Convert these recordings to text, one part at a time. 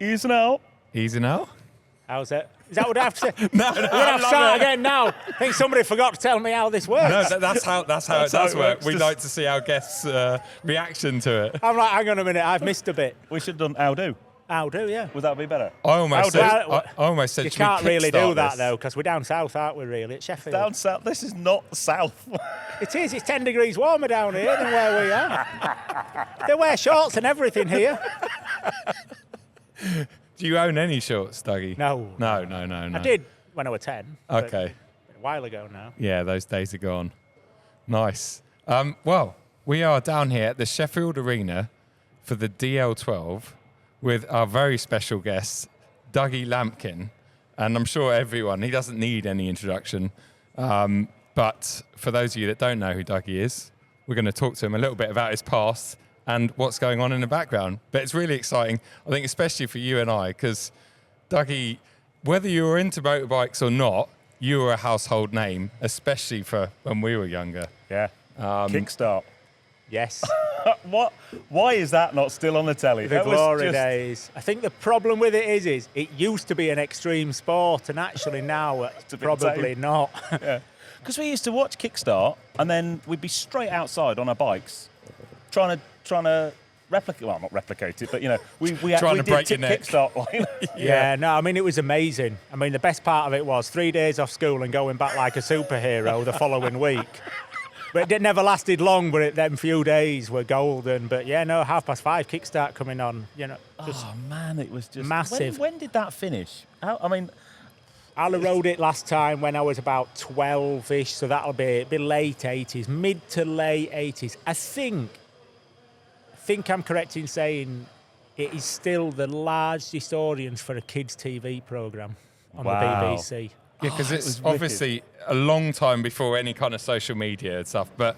Easy now. Easy now? How's that? Is that what I have to say? No, We're going to have to start again now. I think somebody forgot to tell me how this works. No, that's how it does work. We'd like to see our guests' reaction to it. I'm like, hang on a minute, I've missed a bit. We should have done how do. How do, yeah. Would that be better? I almost said You should we can't really do kickstart that, this? though, because we're down south, aren't we, really, at Sheffield? Down south. This is not south. It is. It's 10 degrees warmer down here than where we are. They wear shorts and everything here. Do you own any shorts, Dougie? No. No. I did when I was 10. Okay. A while ago now. Yeah, those days are gone. Nice. Well, we are down here at the Sheffield Arena for the DL12 with our very special guest, Dougie Lampkin. And I'm sure everyone, he doesn't need any introduction. But for those of you that don't know who Dougie is, we're going to talk to him a little bit about his past and what's going on in the background. But it's really exciting, I think, especially for you and I, because Dougie, whether you were into motorbikes or not, you were a household name, especially for when we were younger. Yeah. Kickstart. Yes. What? Why is that not still on the telly? The glory days. I think the problem with it is it used to be an extreme sport, and actually now it's probably not. Yeah. Because we used to watch Kickstart, and then we'd be straight outside on our bikes, trying to replicate. Well, not replicate it, but we Trying to did break your neck. Kickstart line. Yeah, no, I mean, it was amazing. I mean, the best part of it was 3 days off school and going back like a superhero the following week. But it never lasted long, but them few days were golden. But yeah, no, 5:30 Kickstart coming on, just Oh man, it was just massive. When did that finish? I rode it last time when I was about 12-ish, so that'll be late 80s, mid to late 80s. I think I'm correct in saying it is still the largest audience for a kids' TV programme on the BBC. Yeah, because it's was obviously a long time before any kind of social media and stuff. But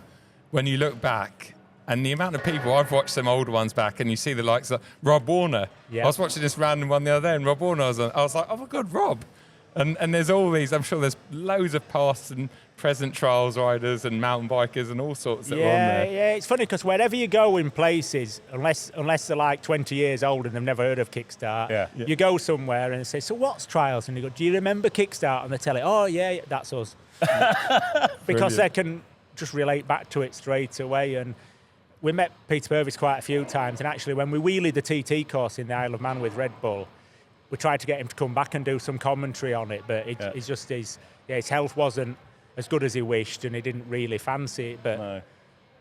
when you look back, and the amount of people, I've watched some older ones back, and you see the likes of Rob Warner. Yeah. I was watching this random one the other day, and Rob Warner, I was like, oh my God, Rob. And there's all these, I'm sure there's loads of past and present trials riders and mountain bikers and all sorts that were on there. Yeah, it's funny because wherever you go in places, unless they're like 20 years old and they've never heard of Kickstart, you go somewhere and they say, so what's trials? And you go, do you remember Kickstart? And they tell it, oh yeah, that's us. Because they can just relate back to it straight away. And we met Peter Purvis quite a few times, and actually when we wheelied the TT course in the Isle of Man with Red Bull, we tried to get him to come back and do some commentary on it, but his health wasn't as good as he wished, and he didn't really fancy it. But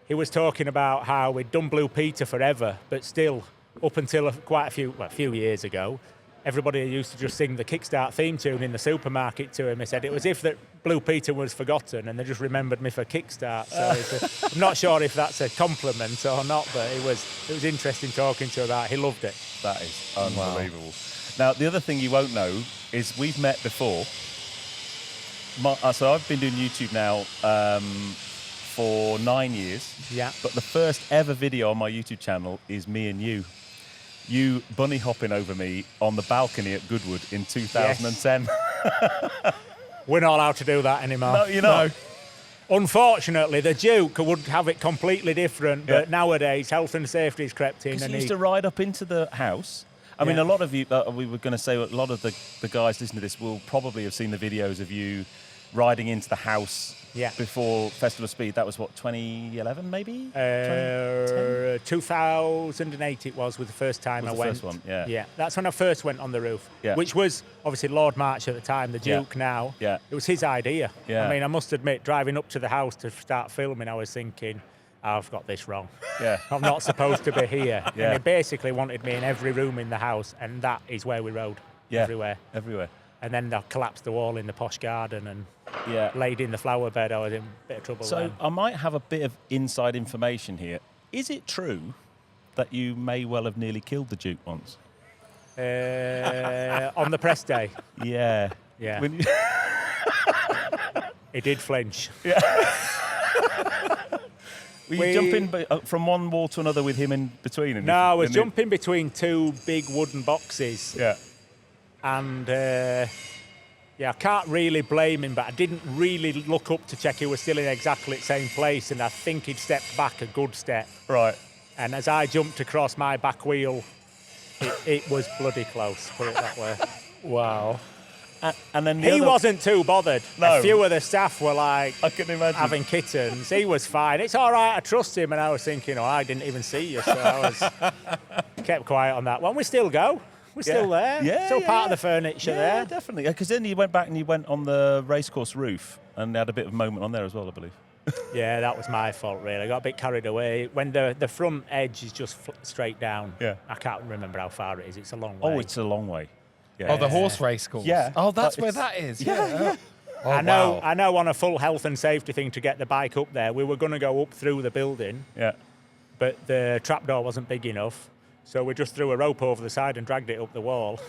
he was talking about how we'd done Blue Peter forever, but still, up until a few years ago, everybody used to just sing the Kickstart theme tune in the supermarket to him. He said it was if that Blue Peter was forgotten, and they just remembered me for Kickstart. So I'm not sure if that's a compliment or not, but it was interesting talking to him about it. He loved it. That is unbelievable. Wow. Now, the other thing you won't know is we've met before. So I've been doing YouTube now for 9 years. Yeah. But the first ever video on my YouTube channel is me and you. You bunny hopping over me on the balcony at Goodwood in 2010. Yes. We're not allowed to do that anymore. No, you're not. No. Unfortunately, the Duke would have it completely different, but nowadays health and safety has crept in. And he used to ride up into the house. I mean, a lot of you, we were going to say, a lot of the guys listening to this will probably have seen the videos of you riding into the house before Festival of Speed. That was, 2011 maybe? 2008 it was the first time I went. First one, yeah. Yeah, that's when I first went on the roof, which was obviously Lord March at the time, the Duke now. Yeah. It was his idea. Yeah. I mean, I must admit, driving up to the house to start filming, I was thinking, I've got this wrong. Yeah. I'm not supposed to be here. Yeah. And he basically wanted me in every room in the house, and that is where we rode. Everywhere. And then they collapsed the wall in the posh garden and laid in the flower bed. I was in a bit of trouble. So I might have a bit of inside information here. Is it true that you may well have nearly killed the Duke once? On the press day? Yeah. Yeah. He did flinch. Yeah. Were you jumping from one wall to another with him in between? No, I was jumping between two big wooden boxes. Yeah. And, I can't really blame him, but I didn't really look up to check he was still in exactly the same place, and I think he'd stepped back a good step. Right. And as I jumped across, my back wheel It was bloody close, put it that way. Wow. And then he wasn't too bothered. No. A few of the staff were like, I can imagine, having kittens. He was fine. It's all right, I trust him. And I was thinking, I didn't even see you, so I kept quiet on that one. We still go. We're still there. Yeah, still part of the furniture there. Yeah, definitely. Because then you went back and you went on the racecourse roof and had a bit of a moment on there as well, I believe. Yeah, that was my fault, really. I got a bit carried away. When the front edge is just straight down, I can't remember how far it is. It's a long way. Oh, it's a long way. Yeah. Oh, the horse race course. Yeah. Oh, that's where that is. Yeah. Oh, I know on a full health and safety thing to get the bike up there, we were going to go up through the building. Yeah. But the trapdoor wasn't big enough. So we just threw a rope over the side and dragged it up the wall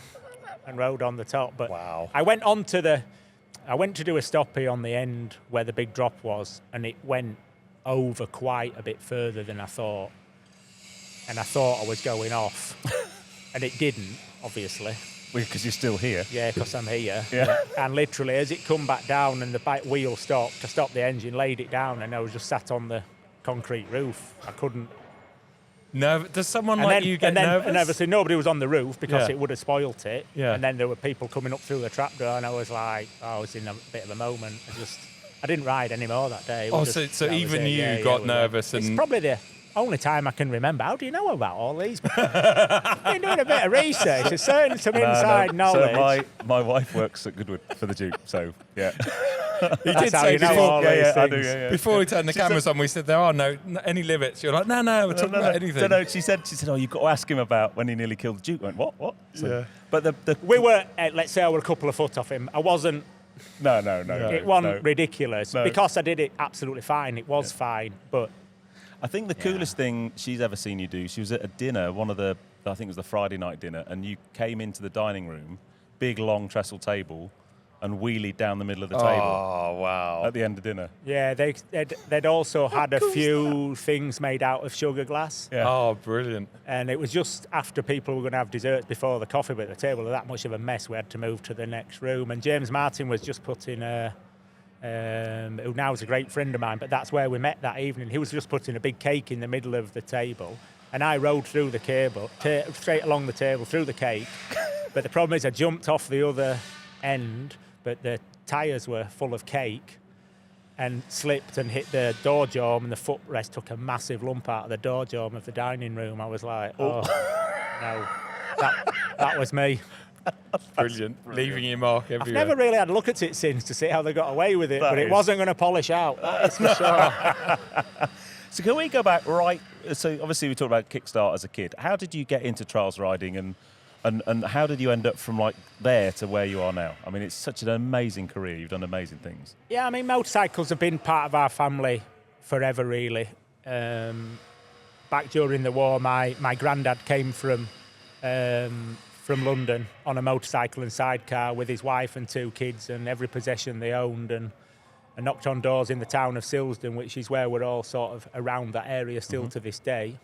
and rode on the top. But I went to do a stoppie on the end where the big drop was, and it went over quite a bit further than I thought. And I thought I was going off. And it didn't, obviously. Because you're still here. Yeah, because I'm here. Yeah. And literally, as it come back down and the bike wheel stopped, to stop the engine, laid it down, and I was just sat on the concrete roof. I couldn't. Does someone you get nervous? And obviously nobody was on the roof because it would have spoilt it. Yeah. And then there were people coming up through the trapdoor, and I was like, I was in a bit of a moment. I didn't ride anymore that day. So even you got nervous. It's probably the only time I can remember. How do you know about all these? I've been doing a bit of research. There's certain some inside knowledge. So my wife works at Goodwood for the Duke, so yeah. He did say before we turned the cameras on, we said there are no any limits. You're like, no, we're talking about anything. No, she said, oh, you've got to ask him about when he nearly killed the Duke. I went, what? So, but we were, let's say I were a couple of foot off him. I wasn't. No. It wasn't ridiculous because I did it absolutely fine. It was fine, but. I think the coolest thing she's ever seen you do, she was at a dinner, I think it was the Friday night dinner, and you came into the dining room, big long trestle table, and wheelied down the middle of the table. Oh, wow. At the end of dinner. Yeah, they'd also had a few things made out of sugar glass. Yeah. Oh, brilliant. And it was just after people were going to have desserts before the coffee, but the table was that much of a mess, we had to move to the next room. And James Martin was just putting who now is a great friend of mine, but that's where we met that evening. He was just putting a big cake in the middle of the table, and I rode through the cable, straight along the table, through the cake. But the problem is I jumped off the other end, but the tyres were full of cake, and slipped and hit the door jamb, and the footrest took a massive lump out of the door jamb of the dining room. I was like, no, that was me. Brilliant. Leaving your mark everywhere. I've never really had a look at it since to see how they got away with it, but it wasn't going to polish out, that's for sure. So can we go back so obviously we talked about Kickstart as a kid. How did you get into trials riding and how did you end up from there to where you are now? I mean, it's such an amazing career. You've done amazing things. Yeah, I mean, motorcycles have been part of our family forever, really. Back during the war, my granddad came from London on a motorcycle and sidecar with his wife and 2 kids and every possession they owned, and knocked on doors in the town of Silsden, which is where we're all sort of around that area still to this day.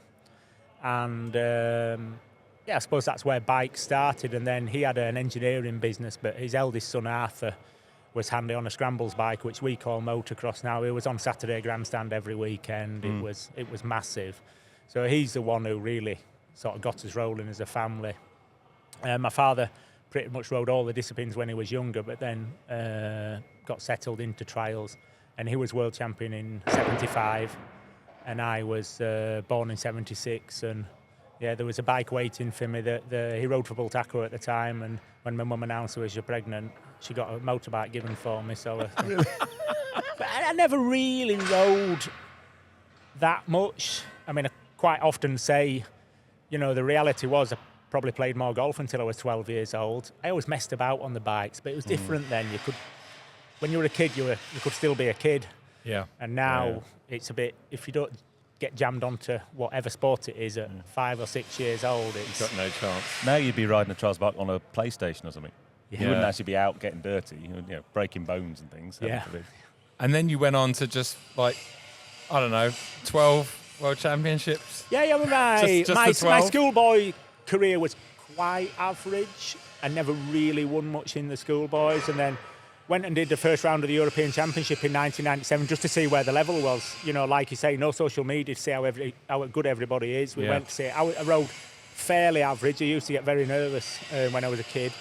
And I suppose that's where bikes started. And then he had an engineering business, but his eldest son Arthur was handy on a scrambles bike, which we call motocross now. He was on Saturday grandstand every weekend. It was massive. So he's the one who really sort of got us rolling as a family. My father pretty much rode all the disciplines when he was younger, but then got settled into trials, and he was world champion in 75, and I was born in 76, and there was a bike waiting for me. He rode for Bultaco at the time, and when my mum announced her was pregnant, she got a motorbike given for me. So, but I never really rode that much. I mean, I quite often say, the reality was I probably played more golf until I was 12 years old. I always messed about on the bikes, but it was different then. When you were a kid, you could still be a kid. Yeah. And now it's a bit, if you don't get jammed onto whatever sport it is at 5 or 6 years old, it's got no chance. Now you'd be riding a trials bike on a PlayStation or something. Yeah. You wouldn't actually be out getting dirty, breaking bones and things. Yeah. And then you went on to just 12 world championships. Yeah. My schoolboy career was quite average. I never really won much in the schoolboys, and then went and did the first round of the European Championship in 1997 just to see where the level was. Like you say, no social media to see how good everybody is. We went to see. I rode fairly average. I used to get very nervous when I was a kid.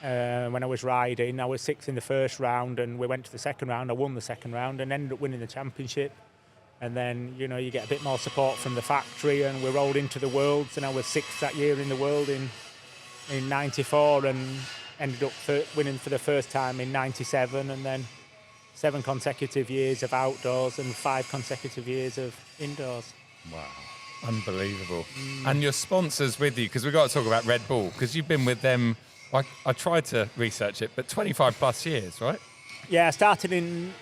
When I was riding, I was 6th in the first round, and we went to the second round. I won the second round and ended up winning the championship. And then, you know, you get a bit more support from the factory, and we rolled into the Worlds, and I was 6th that year in the world in '94, and ended up winning for the first time in '97, and then 7 consecutive years of outdoors and 5 consecutive years of indoors. Wow. Unbelievable. And your sponsors with you, because we've got to talk about Red Bull, because you've been with them, I tried to research it, but 25 plus years, right? Yeah, I started in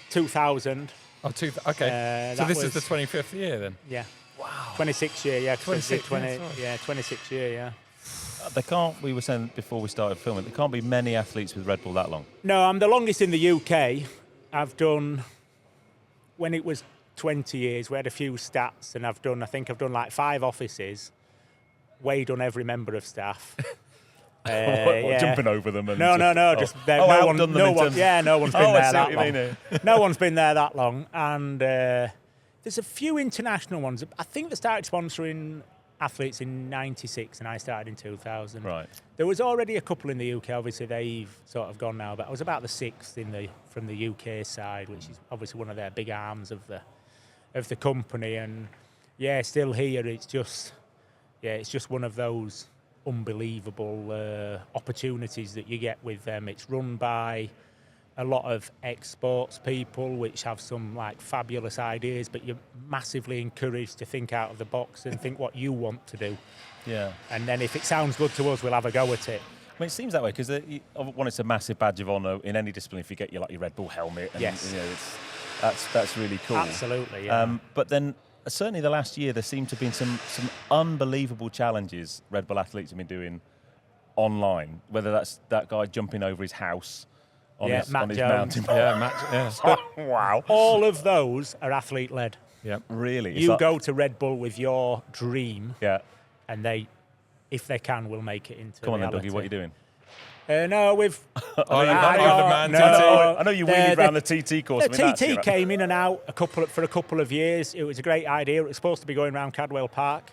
2000. Oh, okay. So this is the 25th year then? Yeah. Wow. 26 year, yeah. 26, 26 year, yeah. We were saying before we started filming, there can't be many athletes with Red Bull that long. No, I'm the longest in the UK. I've done, when it was 20 years, we had a few stats, and I think I've done like 5 offices, weighed on every member of staff. Jumping over them? And no, just there. No one's been there that long. No one's been there that long, and there's a few international ones. I think they started sponsoring athletes in '96, and I started in 2000. Right. There was already a couple in the UK. Obviously, they've sort of gone now, but I was about the 6th from the UK side, which is obviously one of their big arms of the company. And yeah, still here. It's just one of those unbelievable opportunities that you get with them. It's run by a lot of ex-sports people, which have some like fabulous ideas, but you're massively encouraged to think out of the box and think what you want to do. Yeah. And then if it sounds good to us, we'll have a go at it. I mean, it seems that way because it's a massive badge of honour in any discipline if you get your Red Bull helmet. And, yes. You know, that's really cool. Absolutely. Yeah. But then certainly the last year there seemed to have been some unbelievable challenges Red Bull athletes have been doing online. Whether that's that guy jumping over his house on his mountain bike. Yeah. Wow. All of those are athlete-led. Yeah. Really? You go to Red Bull with your dream. Yeah. And they, if they can, will make it into Come on reality. then, Dougie, what are you doing? No, we've... I know you wheelied around the TT course. The TT came in and out for a couple of years. It was a great idea. It was supposed to be going around Cadwell Park.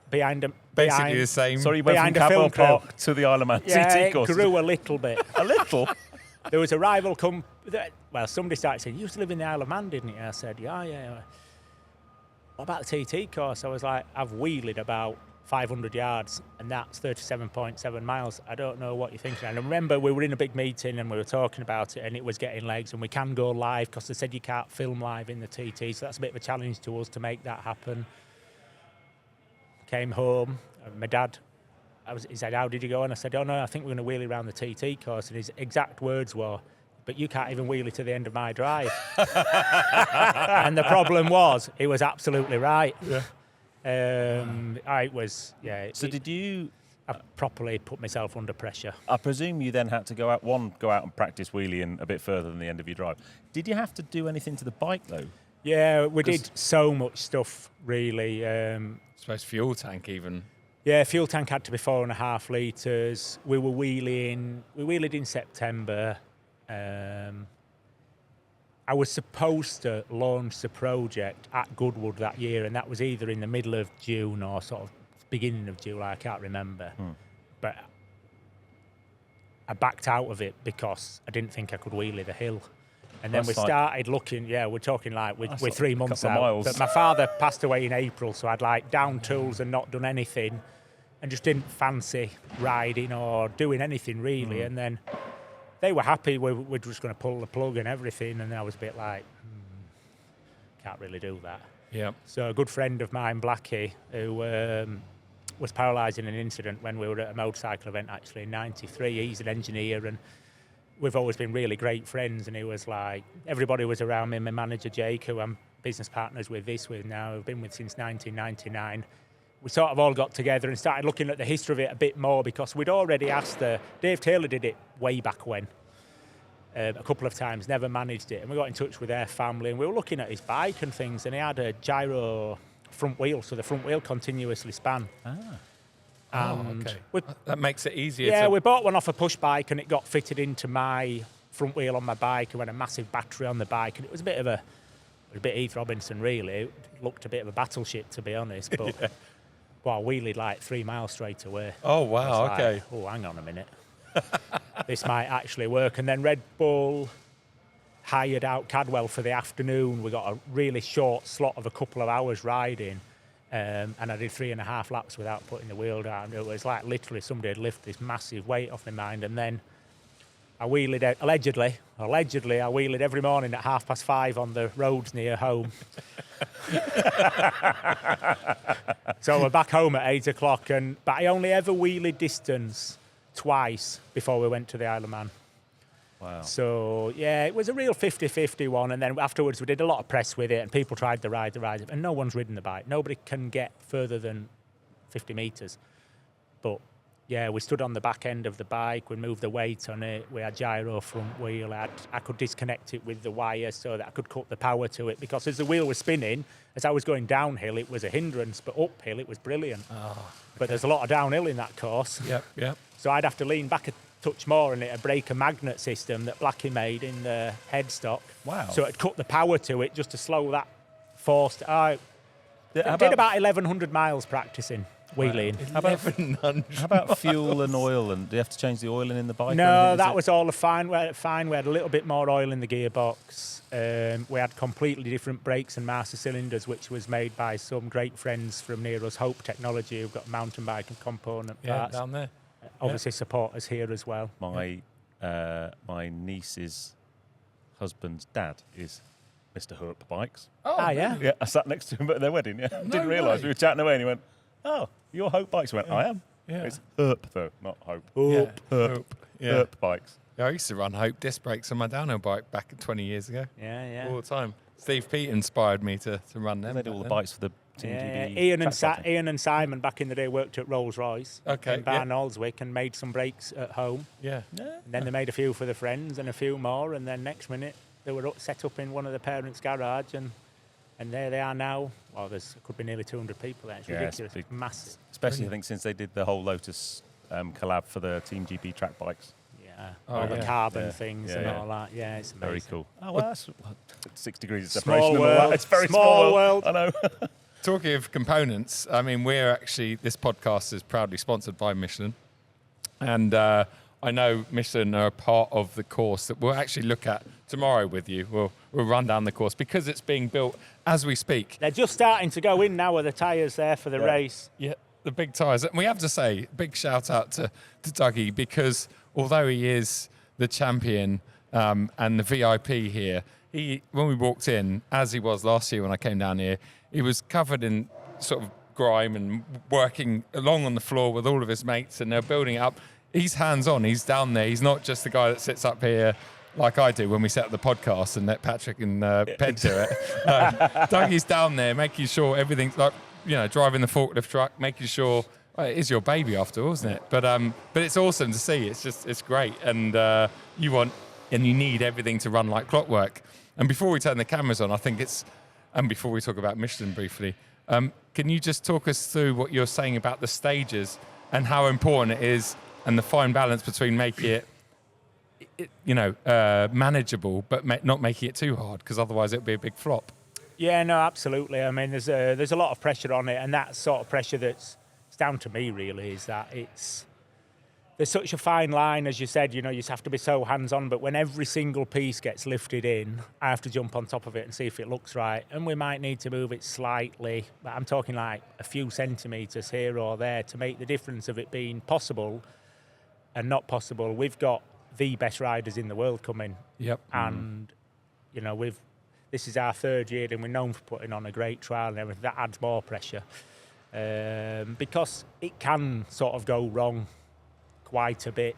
Basically the same. Sorry, you went from Cadwell Park to the Isle of Man TT course. It grew a little bit. A little? There was a rival well, somebody started saying, you used to live in the Isle of Man, didn't you? I said, yeah. What about the TT course? I was like, I've wheeled about 500 yards, and that's 37.7 miles. I don't know what you're thinking. And I remember we were in a big meeting and we were talking about it, and it was getting legs, and we can go live because they said you can't film live in the TT, so that's a bit of a challenge to us to make that happen. Came home, and my dad, he said, how did you go? And I said, oh no, I think we're going to wheelie around the TT course. And his exact words were, but you can't even wheelie to the end of my drive. And the problem was, he was absolutely right. Yeah. So did you... I properly put myself under pressure. I presume you then had to go out and practice wheeling a bit further than the end of your drive. Did you have to do anything to the bike, though? Yeah, we did so much stuff, really. I suppose fuel tank even. Yeah, fuel tank had to be 4.5 litres. We wheeled in September. I was supposed to launch the project at Goodwood that year, and that was either in the middle of June or sort of beginning of July, I can't remember. But I backed out of it because I didn't think I could wheelie the hill. And then we started looking, we're talking like we're 3 months out. But my father passed away in April, so I'd like down tools and not done anything and just didn't fancy riding or doing anything really. And then they were happy we're just going to pull the plug and everything. And then I was a bit like, can't really do that. Yeah. So a good friend of mine, Blackie, who was paralysed in an incident when we were at a motorcycle event actually in '93. He's an engineer and we've always been really great friends, and he was like, everybody was around me. My manager, Jake, who I'm business partners with now, I've been with since 1999. We sort of all got together and started looking at the history of it a bit more because we'd already asked Dave Taylor did it way back when, a couple of times, never managed it. And we got in touch with their family and we were looking at his bike and things, and he had a gyro front wheel, so the front wheel continuously span. Okay. That makes it easier. Yeah, we bought one off a push bike and it got fitted into my front wheel on my bike, and we had a massive battery on the bike, and it was a bit Heath Robinson really. It looked a bit of a battleship, to be honest. But Well, I wheelied like 3 miles straight away. Oh, wow, okay. Oh, hang on a minute. This might actually work. And then Red Bull hired out Cadwell for the afternoon. We got a really short slot of a couple of hours riding. And I did 3.5 laps without putting the wheel down. It was like literally somebody had lifted this massive weight off my mind. And then I wheelied, allegedly, I wheelied every morning at 5:30 on the roads near home. So we're back home at 8 o'clock. But I only ever wheelied distance twice before we went to the Isle of Man. Wow. So, yeah, it was a real 50-50 one. And then afterwards, we did a lot of press with it, and people tried to ride, and no one's ridden the bike. Nobody can get further than 50 metres. But, yeah, we stood on the back end of the bike. We moved the weight on it. We had gyro front wheel. I could disconnect it with the wire so that I could cut the power to it. Because as the wheel was spinning, as I was going downhill, it was a hindrance. But uphill, it was brilliant. Oh, but there's a lot of downhill in that course. Yep. So I'd have to lean back a touch more and it'd break a magnet system that Blackie made in the headstock. Wow. So it'd cut the power to it just to slow that force. I did about 1,100 miles practicing wheeling. Wow. How about fuel and oil? And do you have to change the oiling in the bike? No, that was all fine. We had a little bit more oil in the gearbox. We had completely different brakes and master cylinders, which was made by some great friends from near us, Hope Technology, who've got mountain bike and component parts. Down there. Obviously support us here as well. My niece's husband's dad is Mr. Herp Bikes. Oh, yeah? Yeah, I sat next to him at their wedding, yeah. Didn't realise. We were chatting away and he went, "Oh, you're Hope Bikes?" I went, "I am." Yeah. It's Herp, though, not Hope. Hope. Herp. Yeah. Herp Bikes. Yeah, I used to run Hope disc brakes on my downhill bike back 20 years ago. Yeah. All the time. Steve Pete inspired me to run them. They did all the bikes for the Team GB. Ian and Simon back in the day worked at Rolls-Royce in Barnoldswick and made some brakes at home. Yeah. And then they made a few for the friends and a few more, and then next minute they were set up in one of the parents' garage, and there they are now. Well, could be nearly 200 people there. It's ridiculous. It's massive. Especially, I think, since they did the whole Lotus collab for the Team GB track bikes. All the carbon things and all that. Yeah, it's amazing. Very cool. Oh, well, that's 6 degrees of Small separation. world. It's very small world. I know. Talking of components, I mean, this podcast is proudly sponsored by Michelin. And I know Michelin are a part of the course that we'll actually look at tomorrow with you. We'll run down the course because it's being built as we speak. They're just starting to go in now with the tyres there for the race. Yeah, the big tyres. And we have to say, big shout out to Dougie, because although he is the champion and the VIP here, when we walked in, as he was last year when I came down here, he was covered in sort of grime and working along on the floor with all of his mates, and they're building it up. He's hands-on. He's down there. He's not just the guy that sits up here like I do when we set up the podcast and let Patrick and Ped do it. Dougie's down there making sure everything's like, driving the forklift truck, making sure. Well, it is your baby after all, isn't it? But it's awesome to see. It's great, and you need everything to run like clockwork. And before we turn the cameras on, and before we talk about Michelin briefly, can you just talk us through what you're saying about the stages and how important it is, and the fine balance between making it manageable, but not making it too hard, because otherwise it would be a big flop. Yeah, no, absolutely. I mean, there's a lot of pressure on it, and that sort of pressure it's down to me, really, is that there's such a fine line, as you said, you just have to be so hands-on, but when every single piece gets lifted in, I have to jump on top of it and see if it looks right, and we might need to move it slightly, but I'm talking like a few centimetres here or there to make the difference of it being possible and not possible. We've got the best riders in the world coming. Yep. And, this is our 3rd year, and we're known for putting on a great trial and everything. That adds more pressure. Because it can sort of go wrong quite a bit.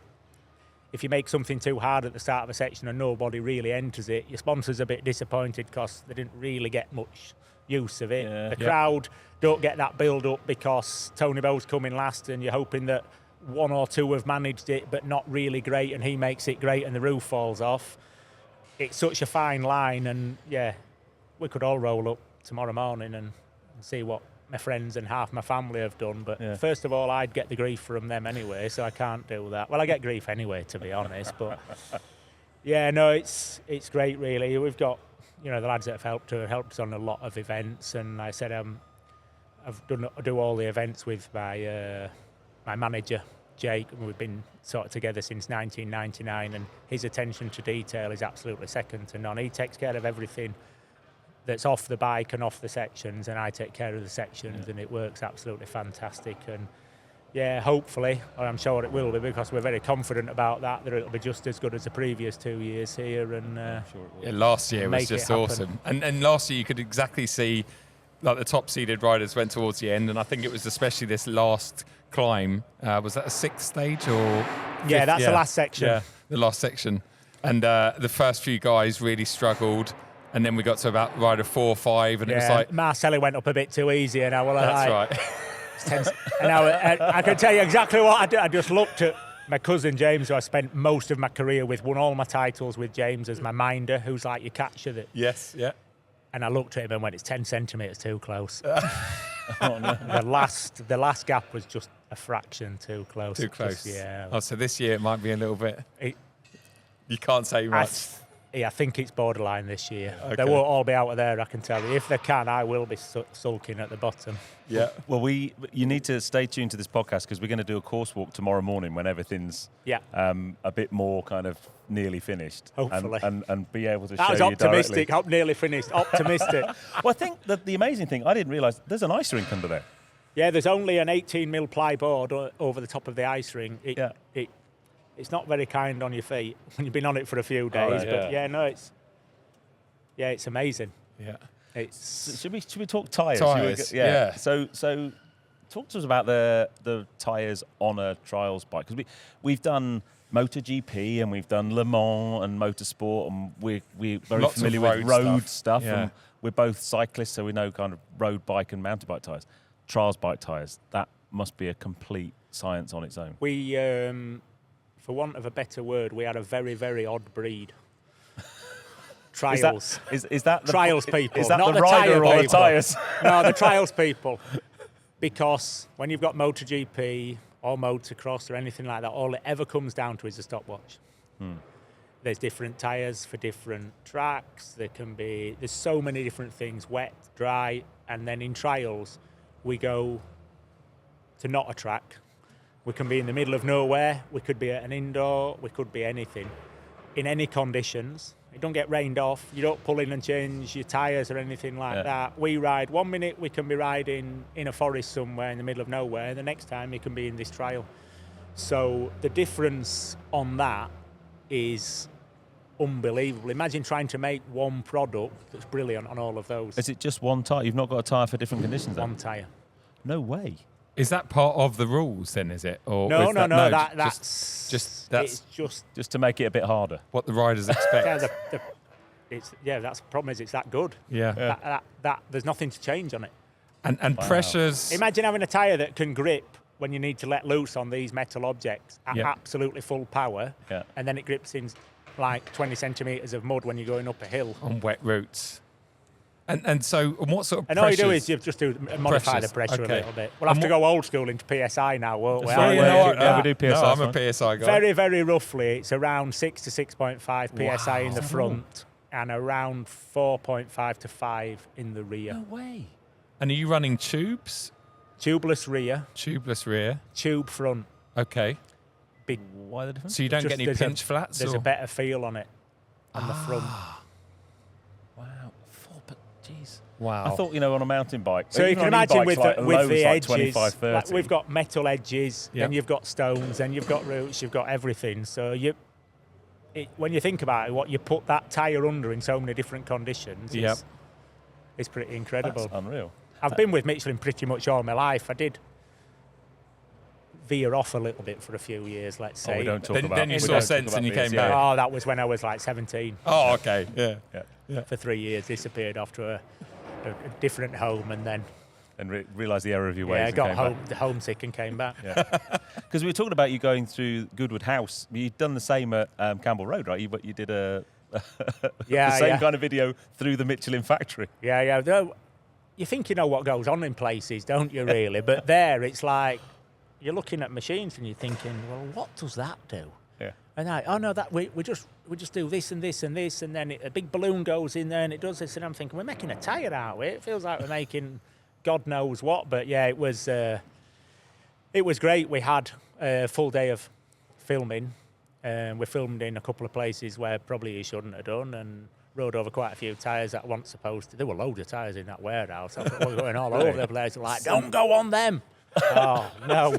If you make something too hard at the start of a section and nobody really enters it, your sponsor's a bit disappointed because they didn't really get much use of it. The crowd don't get that build-up because Tony Bow's coming last, and you're hoping that 1 or 2 have managed it but not really great, and he makes it great and the roof falls off. It's such a fine line, and we could all roll up tomorrow morning and see what my friends and half my family have done, but first of all, I'd get the grief from them anyway, so I can't do that. Well, I get grief anyway, to be honest, but it's great, really. We've got the lads that have helped us on a lot of events, and I said do all the events with my manager, Jake, and we've been sort of together since 1999, and his attention to detail is absolutely second to none. He takes care of everything that's off the bike and off the sections, and I take care of the sections, and it works absolutely fantastic. And yeah, hopefully, or I'm sure it will be, because we're very confident about that it'll be just as good as the previous 2 years here. And last year was just awesome. And last year you could exactly see, like, the top-seeded riders went towards the end, and I think it was especially this last climb. Was that a 6th stage or? Yeah, that's the last section. Yeah, the last section. And the first few guys really struggled, and then we got to about rider 4 or 5, and it was like Marcelli went up a bit too easy, and I was that's right. And I can tell you exactly what I did. I just looked at my cousin James, who I spent most of my career with, won all my titles with James as my minder, who's like your catcher. Yes, yeah. And I looked at him and went, it's 10 centimetres too close. Oh, no. The last gap was just a fraction too close. Too close. Just, yeah. Oh, so this year it might be a little bit. You can't say much. I think it's borderline this year. Okay. They won't all be out of there, I can tell you. If they can, I will be sulking at the bottom. Yeah. Well, you need to stay tuned to this podcast, because we're going to do a course walk tomorrow morning when everything's a bit more kind of nearly finished. Hopefully. And be able to that show was you optimistic. directly. Nearly finished. Optimistic. Well, I think that the amazing thing, I didn't realise, there's an ice rink under there. Yeah, there's only an 18mm ply board over the top of the ice rink. It's not very kind on your feet when you've been on it for a few days. But it's amazing. Yeah. Should we talk tyres? Tyres, yeah. So talk to us about the tyres on a trials bike, because we've done MotoGP and we've done Le Mans and Motorsport, and we're very Lots familiar of with road stuff. Yeah. And we're both cyclists, so we know kind of road bike and mountain bike tyres. Trials bike tyres, that must be a complete science on its own. We, for want of a better word, we are a very, very odd breed. Trials. Is that the trials people? Is that not the rider or the tyres? No, the trials people. Because when you've got MotoGP or motocross or anything like that, all it ever comes down to is a stopwatch. There's different tyres for different tracks. There's so many different things, wet, dry, and then in trials, we go to not a track. We can be in the middle of nowhere. We could be at an indoor. We could be anything, in any conditions. It don't get rained off. You don't pull in and change your tyres or anything like that. We ride 1 minute, we can be riding in a forest somewhere in the middle of nowhere. The next time, you can be in this trial. So the difference on that is unbelievable. Imagine trying to make one product that's brilliant on all of those. Is it just one tyre? You've not got a tyre for different conditions then? One tyre. No way. Is that part of the rules then, is it? Or No. That's just to make it a bit harder. What the riders expect. That's the problem is it's that good. Yeah. That there's nothing to change on it. And pressures. Imagine having a tyre that can grip when you need to let loose on these metal objects at absolutely full power, and then it grips in like 20 centimetres of mud when you're going up a hill. On wet routes. And so, what sort of and all you do is you just modify the pressure a little bit. We'll have to go old school into PSI now, won't we? We do PSI. No, I'm a PSI guy. Very, very roughly, it's around 6 to 6.5 PSI in the front and around 4.5 to 5 in the rear. No way. And are you running tubes? Tubeless rear. Tubeless rear. Tube front. Okay. Big. Why the difference? So you don't get any pinch flats? There's a better feel on it on the front. Wow. Jeez. Wow. I thought, on a mountain bike. So you can imagine with the edges, 25, 30. like we've got metal edges, then you've got stones, then you've got roots, you've got everything. So when you think about it, what you put that tyre under in so many different conditions is pretty incredible. That's unreal. I've been with Michelin pretty much all my life. I did veer off a little bit for a few years, let's say. We don't talk about then you saw sense and you came back. Oh, that was when I was like 17. Oh, okay. Yeah. For 3 years, disappeared off to a different home, and then realised the error of your ways. Yeah, got homesick and came back. Because we were talking about you going through Goodwood House. You'd done the same at Campbell Road, right? You did the same kind of video through the Michelin factory. Yeah. You think you know what goes on in places, don't you? Really, but there it's like you're looking at machines and you're thinking, well, what does that do? Yeah. And we just do this and this and this, and then a big balloon goes in there and it does this, and I'm thinking, we're making a tyre, aren't we? It feels like we're making God knows what. But yeah, it was great. We had a full day of filming. We filmed in a couple of places where probably you shouldn't have done, and rode over quite a few tyres that weren't supposed to. There were loads of tyres in that warehouse. I thought we were going all over the place. Like, don't go on them. Oh, no.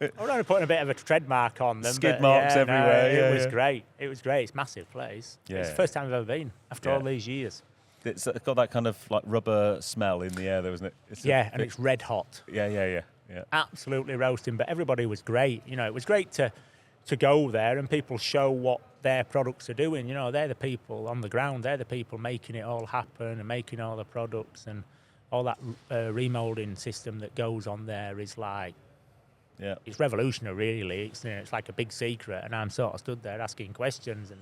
I was only putting a bit of a tread mark on them. Skid marks everywhere. No, it was great. It was great. It's a massive place. Yeah. It's the first time I've ever been after all these years. It's got that kind of like rubber smell in the air, though, isn't it? It's red hot. Yeah. Absolutely roasting, but everybody was great. You know, it was great to go there and people show what their products are doing. You know, they're the people on the ground. They're the people making it all happen and making all the products, and all that remolding system that goes on there is like, it's revolutionary, really. It's like a big secret, and I'm sort of stood there asking questions and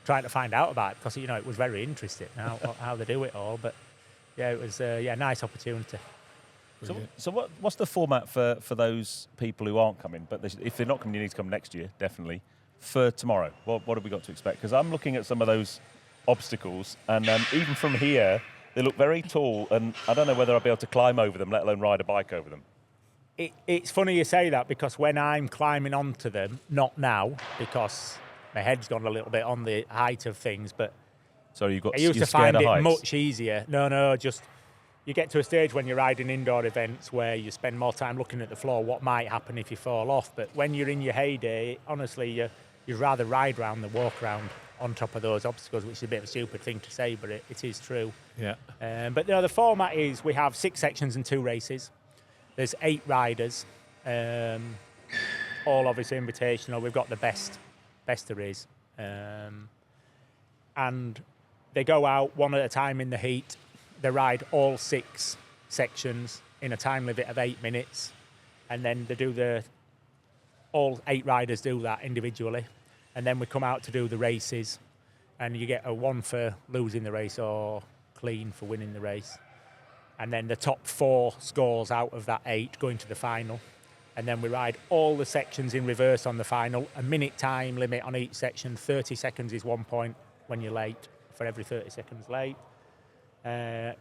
trying to find out about it because, you know, it was very interesting how they do it all. But yeah, it was a nice opportunity. So what's the format for those people who aren't coming? But if they're not coming, you need to come next year, definitely. For tomorrow, what have we got to expect? Because I'm looking at some of those obstacles, and even from here, they look very tall, and I don't know whether I'll be able to climb over them, let alone ride a bike over them. It's funny you say that, because when I'm climbing onto them, not now, because my head's gone a little bit on the height of things, but I used to find it much easier. No, just you get to a stage when you're riding indoor events where you spend more time looking at the floor, what might happen if you fall off. But when you're in your heyday, honestly, you'd rather ride round than walk round on top of those obstacles, which is a bit of a stupid thing to say, but it is true. Yeah. But the format is we have 6 sections and 2 races. There's 8 riders, all obviously invitational. We've got the best there is. And they go out one at a time in the heat. They ride all 6 sections in a time limit of 8 minutes. And then they do all 8 riders do that individually. And then we come out to do the races. And you get a 1 for losing the race or clean for winning the race. And then the top 4 scores out of that 8 going to the final. And then we ride all the sections in reverse on the final. A minute time limit on each section. 30 seconds is 1 point when you're late, for every 30 seconds late.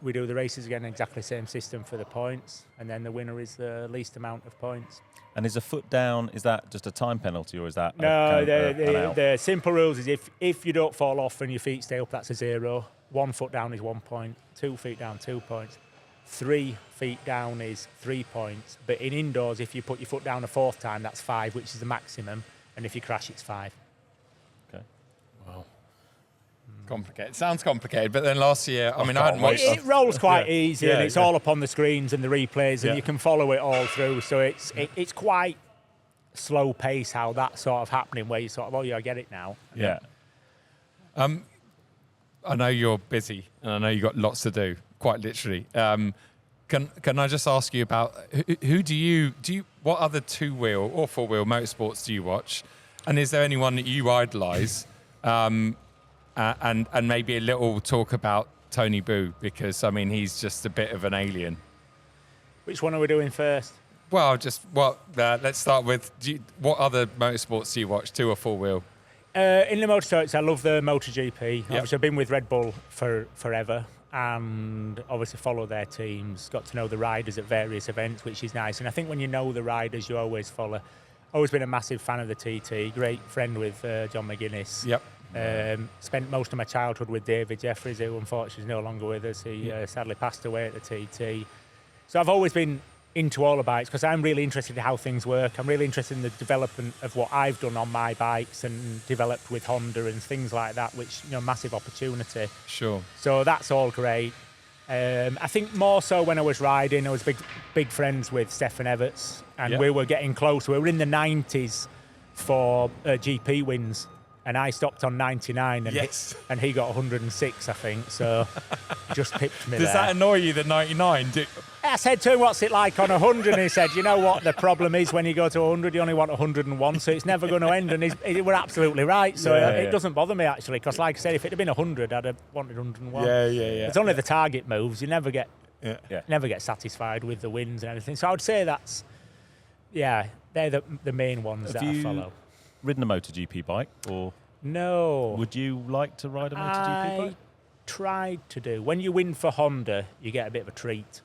We do the races again, exactly the same system for the points. And then the winner is the least amount of points. And is a foot down, is that just a time penalty, or is that No, the simple rules is if you don't fall off and your feet stay up, that's a 0. 1 foot down is 1 point. 2 feet down, 2 points. 3 feet down is 3 points. But in indoors, if you put your foot down a 4th time, that's 5, which is the maximum. And if you crash, it's 5. Okay. Wow. Complicated. Sounds complicated, but then last year, I hadn't watched it. It rolls quite easy, and it's all up on the screens and the replays, and you can follow it all through. So it's quite slow pace how that's sort of happening, where you sort of, I get it now. Yeah. I know you're busy, and I know you've got lots to do, quite literally. Can I just ask you about who do you what other 2-wheel or 4-wheel motorsports do you watch, and is there anyone that you idolise? And maybe a little talk about Tony Boo, because he's just a bit of an alien. Which one are we doing first? Well, let's start with what other motorsports do you watch, 2 or 4-wheel? In the motorsports, I love the MotoGP. Yep. Obviously, I've been with Red Bull forever, and obviously follow their teams. Got to know the riders at various events, which is nice. And I think when you know the riders, you always follow. Always been a massive fan of the TT. Great friend with John McGuinness. Yep. Spent most of my childhood with David Jeffries, who unfortunately is no longer with us. He sadly passed away at the TT. So I've always been into all the bikes because I'm really interested in how things work. I'm really interested in the development of what I've done on my bikes and developed with Honda and things like that, which, massive opportunity. Sure. So that's all great. I think more so when I was riding, I was big friends with Stefan Everts, and we were getting close. We were in the 90s for GP wins. And I stopped on 99, and he got 106, I think. So just pipped me. Does that annoy you, the 99? I said to him, "What's it like on 100?" And he said, "You know what? The problem is when you go to 100, you only want 101, so it's never going to end." And he were absolutely right. So it doesn't bother me actually, because like I said, if it had been 100, I'd have wanted 101. Yeah. It's only the target moves. You never get satisfied with the wins and everything. So I would say they're the main ones that I follow. Ridden a MotoGP bike, or no? Would you like to ride a MotoGP bike? tried to do. When you win for Honda, you get a bit of a treat.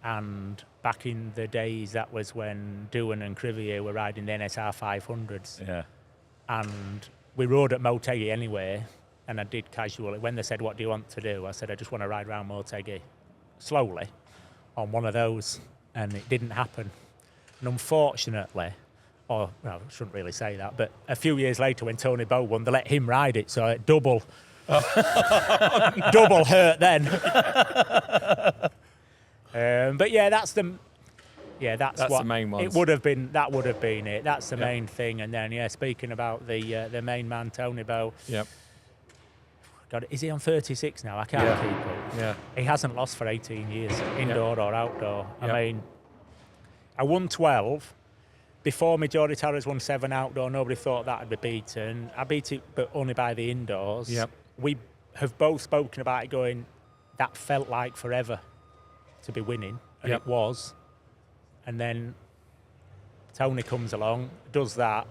And back in the days, that was when Doohan and Crivier were riding the NSR 500s. Yeah. And we rode at Motegi anyway, and I did casually. When they said, what do you want to do? I said, I just want to ride around Motegi slowly on one of those. And it didn't happen. And unfortunately, well, I shouldn't really say that, but a few years later when Tony Bow won, they let him ride it, so it double hurt then. But yeah, that's the main one. That would have been it. That's the main thing. And then speaking about the main man, Tony Bow. Yep. God, is he on 36 now? I can't keep up. Yeah. He hasn't lost for 18 years, indoor or outdoor. Yep. I mean, I won 12. Before me, Geordie Tarras won 7 outdoor. Nobody thought that would be beaten. I beat it, but only by the indoors. Yep. We have both spoken about it going, that felt like forever to be winning, and it was. And then Tony comes along, does that,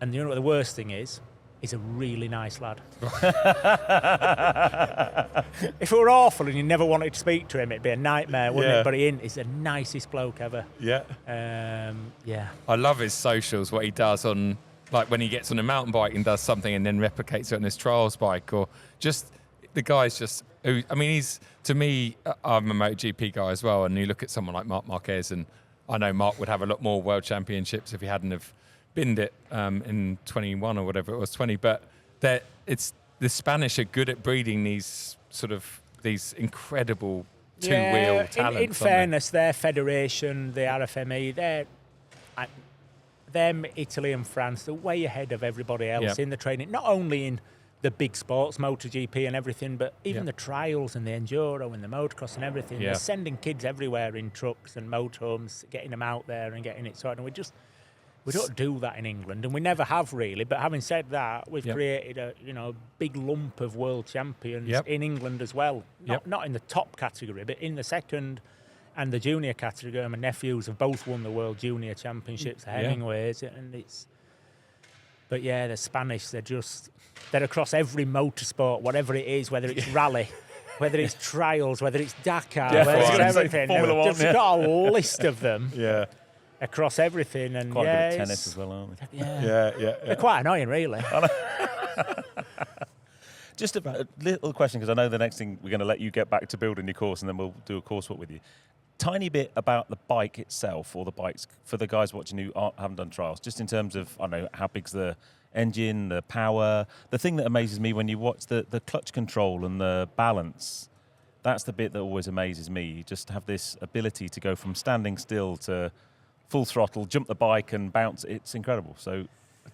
and you know what the worst thing is? He's a really nice lad. If it were awful and you never wanted to speak to him, it'd be a nightmare, wouldn't it? But he's the nicest bloke ever. Yeah. I love his socials, what he does on, like when he gets on a mountain bike and does something and then replicates it on his trials bike, or just, the guy's just, I mean, he's, to me, I'm a MotoGP guy as well, and you look at someone like Marc Marquez, and I know Mark would have a lot more world championships if he hadn't have binned it in 21 or whatever it was, 20. But it's the Spanish are good at breeding these incredible two-wheel talents. In fairness, their federation, the RFME, them, Italy and France, they're way ahead of everybody else in the training. Not only in the big sports, MotoGP and everything, but even the trials and the enduro and the motocross and everything. They're sending kids everywhere in trucks and motorhomes, getting them out there and getting it sorted. And we don't do that in England, and we never have really. But having said that, we've created a big lump of world champions in England as well. Not in the top category, but in the second and the junior category. My nephews have both won the world junior championships, the Hemingways, and it's. But yeah, the Spanish, they're across every motorsport, whatever it is, whether it's rally, whether it's trials, whether it's Dakar, whether it's everything. They've got a list of them. Yeah. Across everything, and quite good at tennis as well, aren't they? Yeah. They're quite annoying, really. Just a little question, because I know the next thing we're going to let you get back to building your course, and then we'll do a course walk with you. Tiny bit about the bike itself, or the bikes for the guys watching who haven't done trials. Just in terms of, I don't know, how big's the engine, the power. The thing that amazes me when you watch the clutch control and the balance. That's the bit that always amazes me. You just have this ability to go from standing still to full throttle, jump the bike and bounce. It's incredible. So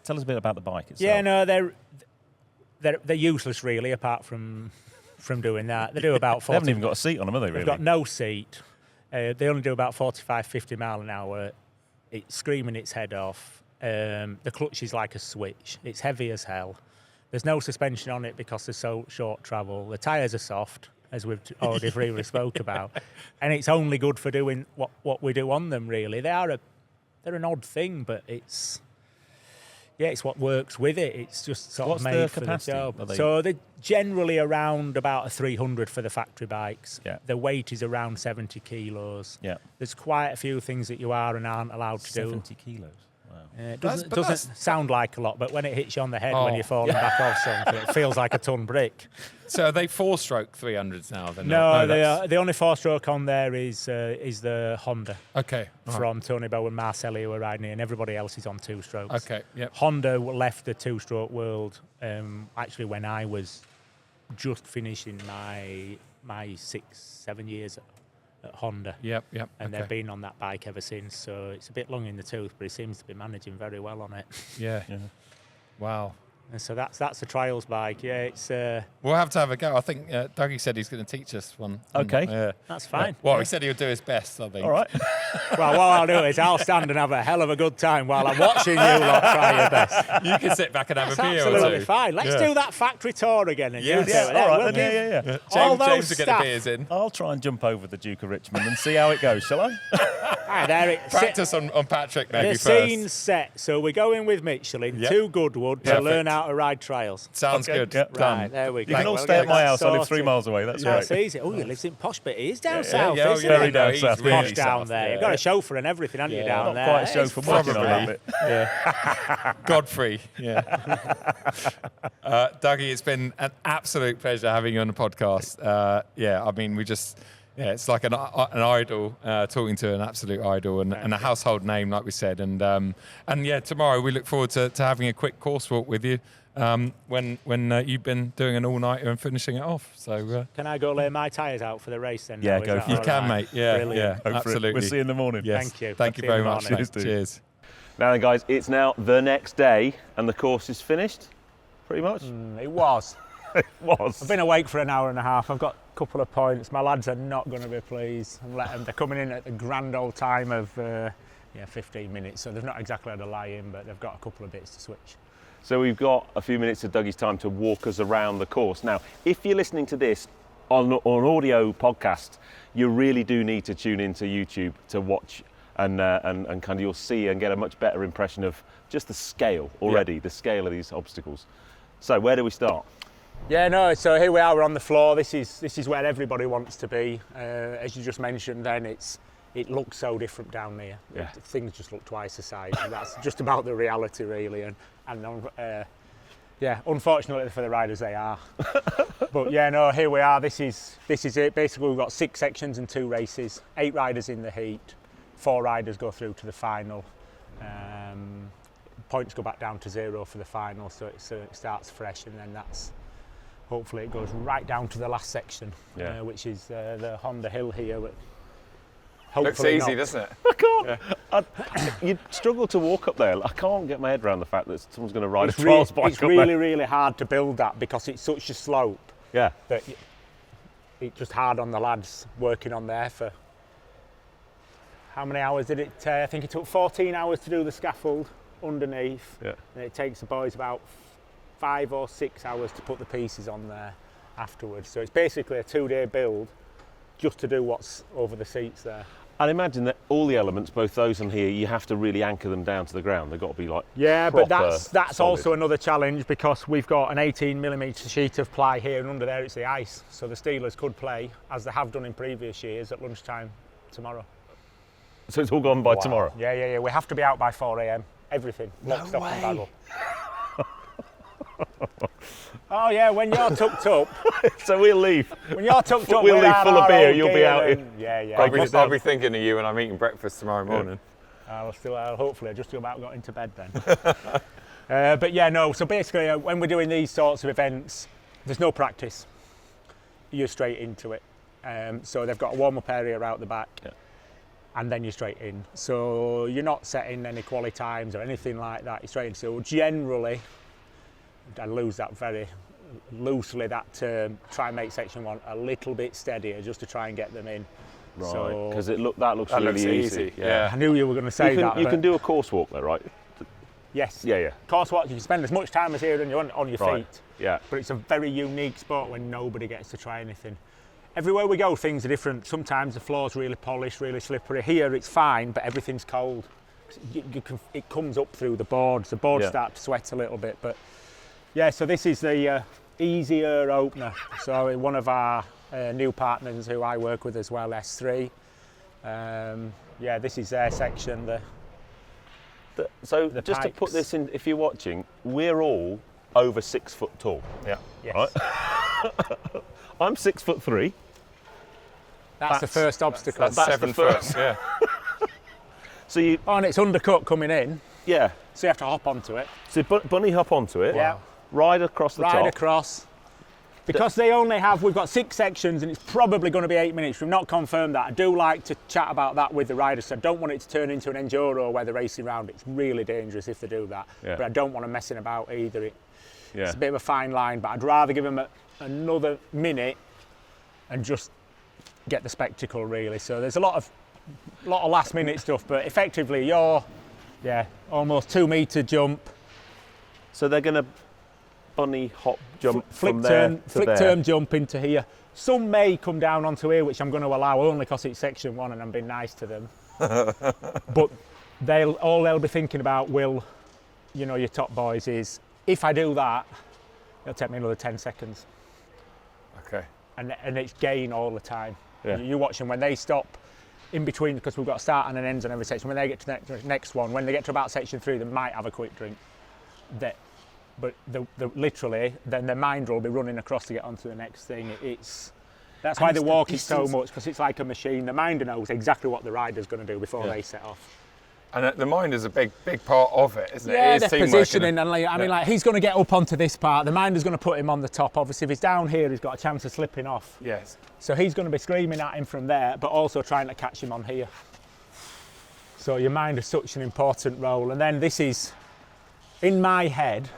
tell us a bit about the bike itself. Yeah, no, they're useless really, apart from doing that. They do about 40. They haven't even got a seat on them, have they, really? They've got no seat. They only do about 45, 50 mile an hour. It's screaming its head off. The clutch is like a switch. It's heavy as hell. There's no suspension on it because there's so short travel. The tyres are soft, as we've already briefly spoke about, and it's only good for doing what we do on them. Really, they're an odd thing, but it's what works with it. It's just sort of made for the job. So they're generally around about a 300 for the factory bikes. Yeah. The weight is around 70 kilos. Yeah. There's quite a few things that you are and aren't allowed to 70 kilos. Wow. It doesn't sound like a lot, but when it hits you on the head when you're falling back off something, it feels like a ton brick. So are they 4-stroke 300s now? No, the only 4-stroke on there is the Honda. Okay. From Tony Bow and Marcelli, who are riding it, and everybody else is on 2 strokes. Okay, yep. Honda left the 2-stroke world actually when I was just finishing my 6-7 years at Honda. Yep. And they've been on that bike ever since, so it's a bit long in the tooth, but he seems to be managing very well on it. Yeah. Wow. And so that's a trials bike. Yeah, it's. We'll have to have a go. I think Dougie said he's going to teach us one. Okay. That's fine. Well, he said he'll do his best, I think. All right. Well, what I'll do is I'll stand and have a hell of a good time while I'm watching you lot try your best. You can sit back and have a beer or two. Absolutely fine. Let's do that factory tour again. And All right. Yeah. James will get the beers in. I'll try and jump over the Duke of Richmond and see how it goes, shall I? Practice on Patrick maybe the first. scene's set. So we're going with Michelin to Goodwood to learn how out of ride trials. Sounds good. Yep. Done. Right, there we go. You can all stay at my house. I live 3 miles away. That's right. That's easy. Oh, you live in posh, but he is down south, yeah, isn't very he? down he's south. really Posh down there. You've got a chauffeur and everything, haven't you, down Not there? quite a show It's for working on that bit. Godfrey. Yeah. Dougie, it's been an absolute pleasure having you on the podcast. I mean, it's like an idol, talking to an absolute idol and a household name, like we said. And tomorrow we look forward to having a quick course walk with you when you've been doing an all-nighter and finishing it off. So can I go lay my tyres out for the race then? Yeah, now? go Is for that it. you can, right? mate. Yeah, Brilliant. yeah, absolutely. We'll see you in the morning. Yes. Thank you. Thank you See you in very the much. morning. Mate. Cheers. Now then, guys, it's now the next day and the course is finished, pretty much. It was. It was. I've been awake for an hour and a half. I've got a couple of points. My lads are not going to be pleased. They're coming in at the grand old time of 15 minutes, so they've not exactly had a lie in, but they've got a couple of bits to switch. So we've got a few minutes of Dougie's time to walk us around the course. Now, if you're listening to this on an audio podcast, you really do need to tune into YouTube to watch and kind of you'll see and get a much better impression of just the scale already, the scale of these obstacles. So where do we start? Yeah, no, so here we are, we're on the floor. This is where everybody wants to be. As you just mentioned then, it looks so different down there. Yeah. Things just look twice the size. And that's just about the reality, really. And unfortunately for the riders, they are. But yeah, no, here we are. This is it. Basically, we've got 6 sections and 2 races. 8 riders in the heat. 4 riders go through to the final. Points go back down to 0 for the final, so it starts fresh, and then hopefully it goes right down to the last section, which is the Honda Hill here. Looks easy, doesn't it? I can't. Yeah. You struggle to walk up there. I can't get my head around the fact that someone's going to ride a trials bike It's up really, there. really hard to build that because it's such a slope. Yeah. That it's just hard on the lads working on there for. How many hours did it? I think it took 14 hours to do the scaffold underneath. Yeah. And it takes the boys about 5 or 6 hours to put the pieces on there afterwards. So it's basically a 2-day build just to do what's over the seats there. I'd imagine that all the elements, both those and here, you have to really anchor them down to the ground. They've got to be like but that's solid. also another challenge because we've got an 18mm sheet of ply here, and under there it's the ice. So the Steelers could play, as they have done in previous years, at lunchtime tomorrow. So it's all gone by tomorrow? Yeah. We have to be out by 4 a.m. Everything. Lock, stock and barrel. Oh yeah, when you're tucked up. So we'll leave. When you're tucked up, we'll leave full of beer. You'll be out here. Yeah. I'll be thinking of you when I'm eating breakfast tomorrow morning. I'll hopefully just about got into bed then. But yeah, no. So basically, when we're doing these sorts of events, there's no practice. You're straight into it. So they've got a warm-up area out the back. Yeah. And then you're straight in. So you're not setting any quali times or anything like that. You're straight in. So generally, I lose that very loosely, that term, try and make section 1 a little bit steadier just to try and get them in. Right, because that looks really easy. Yeah. I knew you were going to say that. You can do a course walk though, right? Yes. Yeah. Course walk, you can spend as much time as here on your feet. Yeah. But it's a very unique sport when nobody gets to try anything. Everywhere we go, things are different. Sometimes the floor's really polished, really slippery. Here it's fine, but everything's cold. It comes up through the boards. The boards start to sweat a little bit. But yeah, so this is the easier opener. So one of our new partners who I work with as well, S3. This is their section. So the just pipes. to put this in, if you're watching, we're all over 6 foot tall. Yeah. Yes. Right? I'm 6'3". That's the first obstacle. That's 7 foot. Yeah. So you. Oh, and it's undercut coming in. Yeah. So you have to hop onto it. So bunny hop onto it. Yeah. Ride across the top. Ride across. Because we've got 6 sections and it's probably going to be 8 minutes. We've not confirmed that. I do like to chat about that with the riders. So I don't want it to turn into an enduro where they're racing around. It's really dangerous if they do that. Yeah. But I don't want them messing about either. Yeah. It's a bit of a fine line, but I'd rather give them another minute and just get the spectacle, really. So there's a lot of last minute stuff, but effectively you're almost 2 metre jump. So they're going to bunny hop jump flick from there to flick there. turn jump into here. Some may come down onto here, which I'm going to allow only because it's section 1 and I'm being nice to them. But they'll be thinking about, your top boys is if I do that, it'll take me another 10 seconds. Okay. And it's gain all the time. Yeah. You watch them when they stop in between, because we've got a start and an end on every section. When they get to the next one, when they get to about section 3, they might have a quick drink. But literally, then their mind will be running across to get onto the next thing. That's why they walk it so much, because it's like a machine. The minder knows exactly what the rider's going to do before they set off. And the minder's a big part of it, isn't it? Yeah, it is the positioning. And he's going to get up onto this part. The minder's going to put him on the top. Obviously, if he's down here, he's got a chance of slipping off. Yes. So he's going to be screaming at him from there, but also trying to catch him on here. So your mind is such an important role. And then this is, in my head,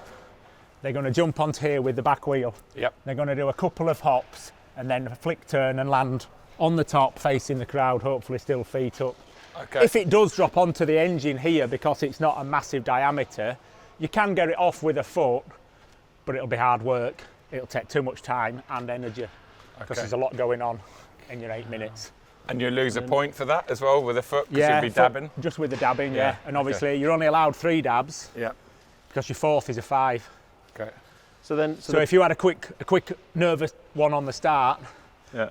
they're going to jump onto here with the back wheel. Yep. They're going to do a couple of hops and then a flick turn and land on the top facing the crowd, hopefully still feet up. Okay. If it does drop onto the engine here, because it's not a massive diameter, you can get it off with a foot, but it'll be hard work. It'll take too much time and energy, because there's a lot going on in your 8 minutes. And you lose a point for that as well with a foot, because you'll be dabbing? Just with the dabbing, yeah. And obviously you're only allowed 3 dabs, because your fourth is a 5. Okay. So if you had a quick nervous one on the start,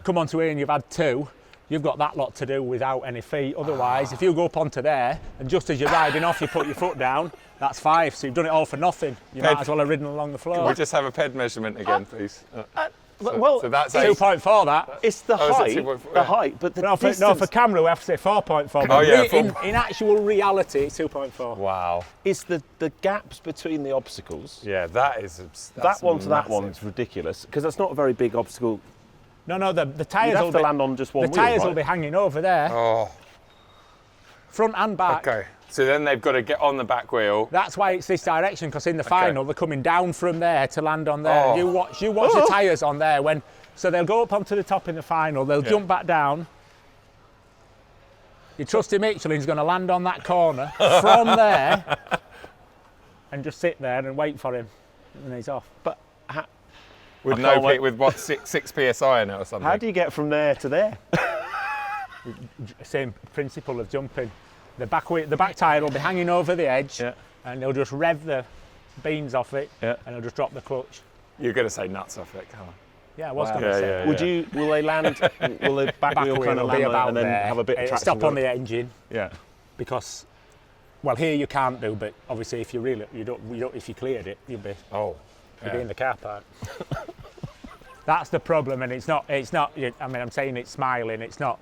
come onto here and you've had 2, you've got that lot to do without any feet. Otherwise, if you go up onto there and just as you're riding off, you put your foot down, that's 5. So you've done it all for nothing. You might as well have ridden along the floor. Can we just have a ped measurement again, please? So that's 2.4. That it's the height. The height, but the distance. For camera we have to say 4.4. Oh yeah. In actual reality, it's 2.4. Wow. It's the gaps between the obstacles. Yeah, that's that one to that massive. one is ridiculous, because that's not a very big obstacle. No, the tyres will have to land on just one wheel. The tyres right? will be hanging over there. Oh. Front and back. Okay. So then they've got to get on the back wheel. That's why it's this direction, because in the final they're coming down from there to land on there. You watch the tyres on there so they'll go up onto the top in the final. They'll jump back down. You trust him, Michelin's going to land on that corner from there and just sit there and wait for him, and he's off. But with what 6 psi in it or something. How do you get from there to there? Same principle of jumping. The back tyre will be hanging over the edge, and they'll just rev the beans off it, and they'll just drop the clutch. You're going to say nuts off it, come on. Yeah, I was going to say. Will they land? Will the back wheel kind of land about and then there. have a bit of traction? Stop on the engine. Yeah. Because, well, here you can't do, but obviously if if you cleared it, you'd be in the car park. That's the problem, and it's not. I mean, I'm saying it's smiling. It's not.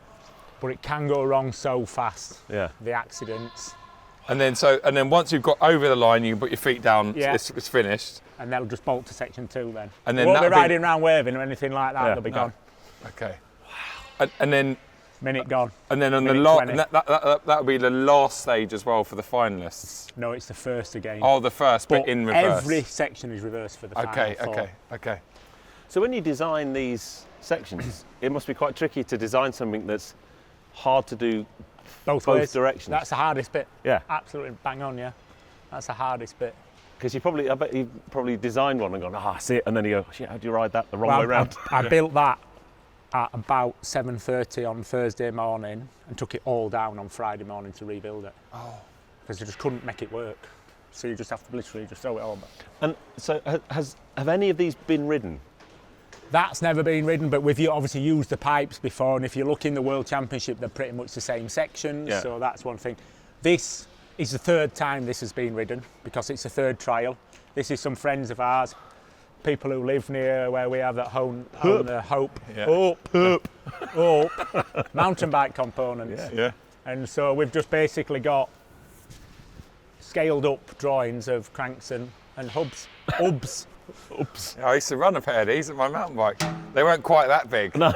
But it can go wrong so fast. Yeah. The accidents. And then once you've got over the line, you can put your feet down. It's finished. And they'll just bolt to section 2 then. And then they won't be riding around waving or anything like that. They'll be gone. Okay. Wow. And then. Minute gone. And then on the last, that'll be the last stage as well for the finalists. No, it's the first again. Oh, the first, but in reverse. Every section is reversed for the final 4. Okay. So when you design these sections, it must be quite tricky to design something that's hard to do both directions. That's the hardest bit. Yeah. Absolutely bang on, yeah. That's the hardest bit. Because I bet you probably designed one and gone, I see it, and then you go, shit, how do you ride that the wrong way around? I built that at about 7:30 on Thursday morning and took it all down on Friday morning to rebuild it. Oh. Because you just couldn't make it work. So you just have to literally just throw it all back. And so have any of these been ridden? That's never been ridden, but we've obviously used the pipes before, and if you look in the World Championship, they're pretty much the same sections, so that's one thing. This is the 3rd time this has been ridden, because it's a 3rd trial. This is some friends of ours, people who live near where we have that own the Hope mountain bike components. Yeah. And so we've just basically got scaled up drawings of cranks and hubs. Oops. I used to run a pair of these at my mountain bike. They weren't quite that big. No.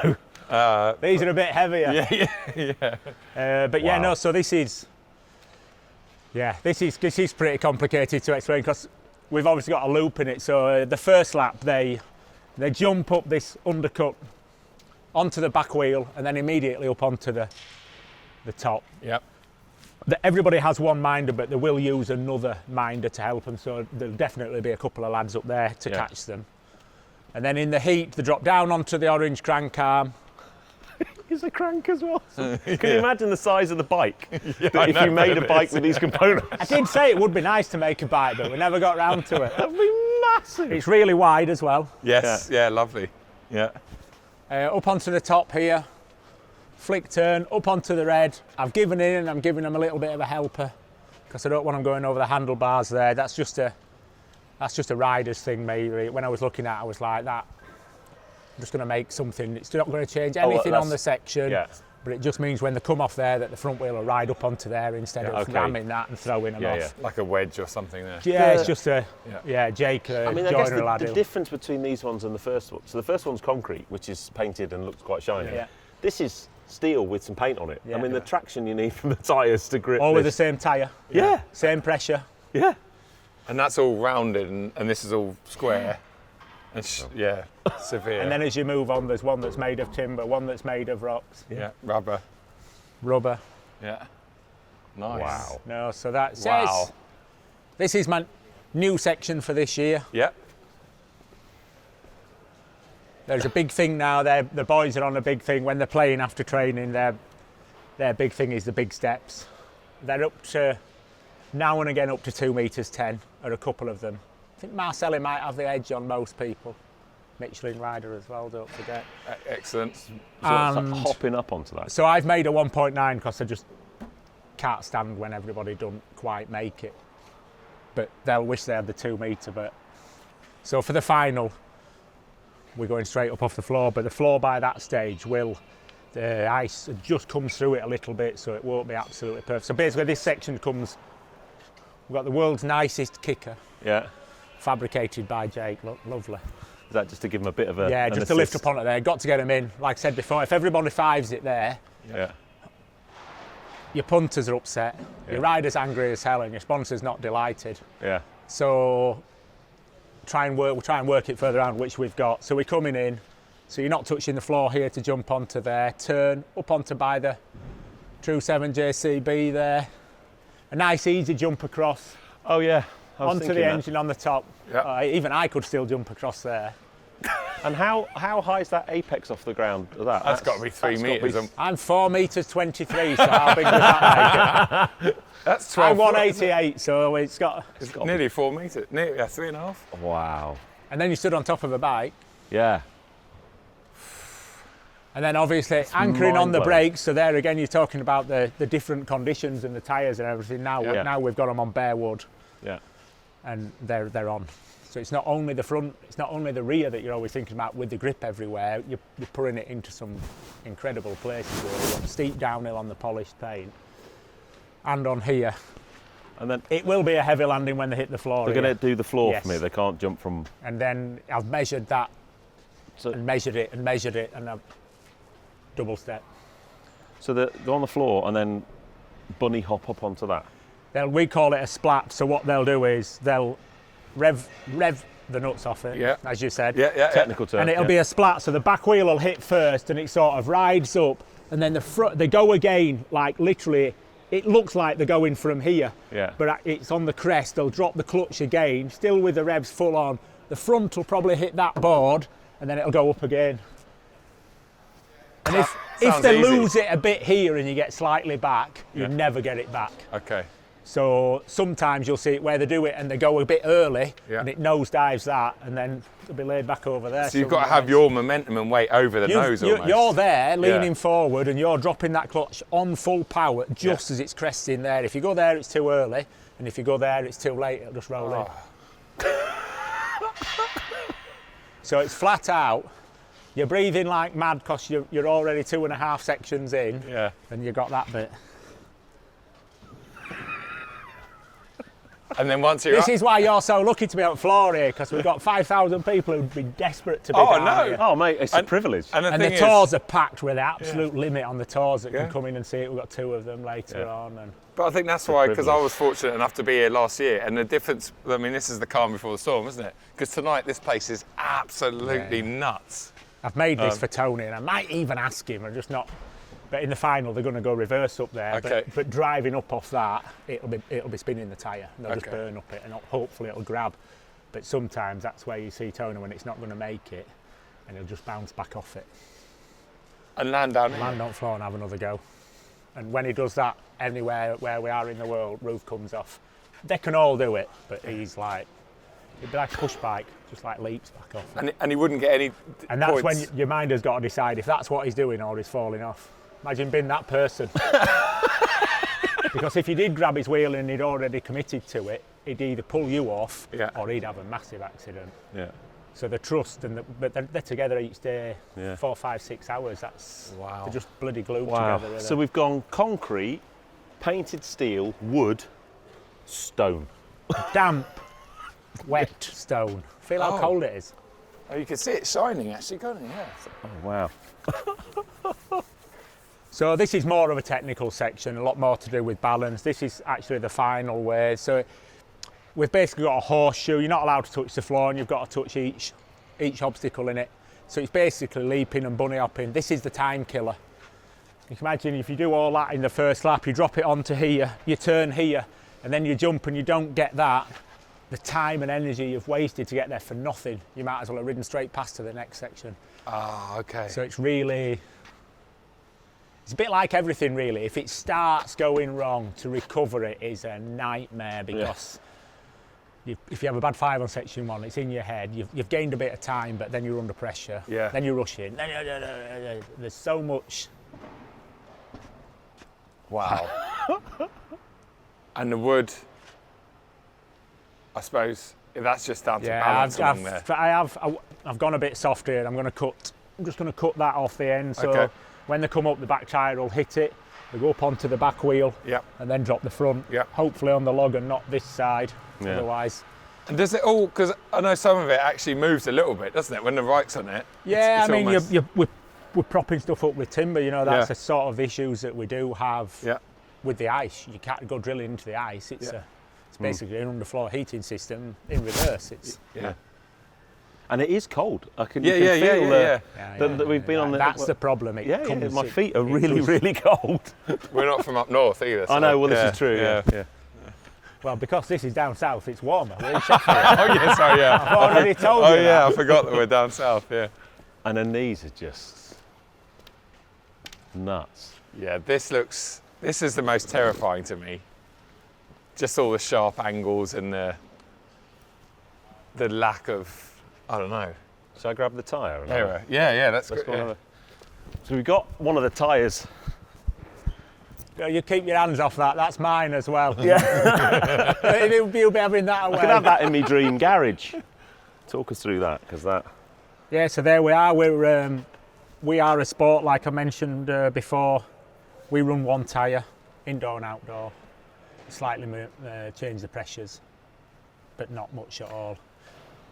These are a bit heavier. Yeah. So this is pretty complicated to explain, because we've obviously got a loop in it. So the first lap, they jump up this undercut onto the back wheel and then immediately up onto the top. Yep. Everybody has one minder, but they will use another minder to help them, so there'll definitely be a couple of lads up there to catch them. And then in the heat, they drop down onto the orange crank arm. Is a crank as well? Can you imagine the size of the bike? If you made a bike with these components? I did say it would be nice to make a bike, but we never got round to it. That'd be massive. It's really wide as well. Yes, yeah, lovely. Yeah. Up onto the top here, flick turn, up onto the red. I've given in and I'm giving them a little bit of a helper because I don't want them going over the handlebars there. That's just a rider's thing, maybe. When I was looking at it, I was like, that. I'm just going to make something. It's not going to change anything on the section. Yeah. But it just means when they come off there that the front wheel will ride up onto there instead of ramming that and throwing them off. Yeah. Like a wedge or something there. Yeah, it's just a, Jake, I mean, I guess the difference between these ones and the first one, so the first one's concrete, which is painted and looks quite shiny. Yeah. This is steel with some paint on it. Yeah. I mean, the traction you need from the tyres to grip all with the same tyre. Yeah. Same pressure. Yeah. And that's all rounded and this is all square. And severe. And then as you move on, there's one that's made of timber, one that's made of rocks. Yeah, rubber. Yeah. Nice. Wow. No, so that's this is my new section for this year. Yeah. There's a big thing now. The boys are on a big thing when they're playing after training. Their big thing is the big steps. They're up to now and again up to 2 meters 10, or a couple of them. I think Marcelli might have the edge on most people. Michelin rider as well, don't forget. Excellent. So it's like hopping up onto that. So I've made a 1.9 because I just can't stand when everybody don't quite make it. But they'll wish they had the 2 meter. But so for the final, we're going straight up off the floor. But the floor by that stage the ice just comes through it a little bit, so it won't be absolutely perfect. So basically, this section comes. We've got the world's nicest kicker. Yeah. Fabricated by Jake, lovely. Is that just to give them a bit of a just to lift up on it there. Got to get them in. Like I said before, if everybody fives it there, your punters are upset, your rider's angry as hell, and your sponsor's not delighted. Yeah. So we'll try and work it further around, which we've got. So we're coming in, so you're not touching the floor here to jump onto there. Turn up onto by the True 7 JCB there. A nice easy jump across. Oh yeah. Onto the engine on the top. Yeah. Even I could still jump across there. And how high is that apex off the ground? That's got to be 3 metres. I'm 4 metres 23, so how big does that make it? That's 12. I'm 188, so it's got nearly 4 metres. Nearly 3.5. Wow. And then you stood on top of a bike. Yeah. And then obviously anchoring on the brakes. So there again, you're talking about the different conditions and the tyres and everything. Now we've got them on bare wood. Yeah. And they're on. So it's not only the front, it's not only the rear that you're always thinking about with the grip everywhere. You're putting it into some incredible places. Where you want steep downhill on the polished paint, and on here. And then it will be a heavy landing when they hit the floor. They're going to do the floor for me. They can't jump from. And then I've measured that, and measured it, and I've double step. So they're on the floor and then bunny hop up onto that. We call it a splat. So what they'll do is they'll rev the nuts off it, as you said. Technical term. And it'll be a splat. So the back wheel will hit first, and it sort of rides up, and then the front they go again. Like literally, it looks like they're going from here. Yeah. But it's on the crest. They'll drop the clutch again, still with the revs full on. The front will probably hit that board, and then it'll go up again. And if they lose it a bit here and you get slightly back, you never get it back. Okay. So sometimes you'll see it where they do it and they go a bit early and it nosedives that, and then they'll be laid back over there. So you've got to have your momentum and weight over the nose almost. You're there leaning forward and you're dropping that clutch on full power just as it's cresting there. If you go there, it's too early, and if you go there, it's too late, it'll just roll in. So it's flat out. You're breathing like mad because you're already 2.5 sections in, and you got that bit. And then once you're This is why you're so lucky to be on floor here, because we've got 5,000 people who'd be desperate to be down here. Oh, mate, it's a privilege. And the tours are packed with the absolute limit on the tours that can come in and see it. We've got 2 of them later on. But I think that's why, because I was fortunate enough to be here last year, and the difference, I mean, this is the calm before the storm, isn't it? Because tonight this place is absolutely nuts. I've made this for Tony, and I might even ask him, I'm just not. But in the final, they're going to go reverse up there. Okay. But driving up off that, it'll be spinning the tyre. They'll just burn up it, and hopefully it'll grab. But sometimes that's where you see Tony when it's not going to make it, and he'll just bounce back off it. And land down here. Land on floor and have another go. And when he does that, anywhere where we are in the world, roof comes off. They can all do it, but he's like, It'd be like a push bike, just like leaps back off. And he wouldn't get any And that's points. when your mind has got to decide if that's what he's doing or he's falling off. Imagine being that person. Because if you did grab his wheel and he'd already committed to it, he'd either pull you off or he'd have a massive accident. Yeah. So the trust, but they're together each day, 4, 5, 6 hours. That's they're just bloody glued together. So we've gone concrete, painted steel, wood, stone. Damp, wet stone. Feel how cold it is. Oh, you can see it shining actually, can't you? Yeah. Oh, wow. So this is more of a technical section, a lot more to do with balance. This is actually the final way. So we've basically got a horseshoe. You're not allowed to touch the floor and you've got to touch each obstacle in it. So it's basically leaping and bunny hopping. This is the time killer. You can imagine if you do all that in the first lap, you drop it onto here, you turn here, and then you jump and you don't get that, the time and energy you've wasted to get there for nothing. You might as well have ridden straight past to the next section. Ah, okay. So it's really, it's a bit like everything really. If it starts going wrong, to recover it is a nightmare because if you have a bad 5 on section 1, it's in your head. You've gained a bit of time, but then you're under pressure. Yeah. Then you rush in. There's so much. Wow. And the wood, I suppose, that's just down to balance along there. I've gone a bit soft here. I'm just going to cut that off the end. So when they come up, the back tyre will hit it. They go up onto the back wheel and then drop the front. Hopefully on the log and not this side. Otherwise. And does it all? Because I know some of it actually moves a little bit, doesn't it? When the right's on it. Yeah, I mean, we're propping stuff up with timber. You know, that's the sort of issues that we do have with the ice. You can't go drilling into the ice. It's basically an underfloor heating system in reverse. And it is cold. I can feel that we've been on the. That's the problem. My feet are really cold. We're not from up north either. So. I know. Well, this is true. Yeah. Well, because this is down south, it's warmer. We're in Sheffield. I've already told you. I forgot that we're down south. Yeah. And then these are just nuts. Yeah, this is the most terrifying to me. Just all the sharp angles and the lack of, I don't know. Shall I grab the tyre? Yeah, that's good. So we've got one of the tyres. You keep your hands off that. That's mine as well. Yeah. You'll be having that away. I could have that in my dream garage. Talk us through that, because that. Yeah, so there we are. We are a sport, like I mentioned before. We run one tyre, indoor and outdoor. Slightly change the pressures, but not much at all.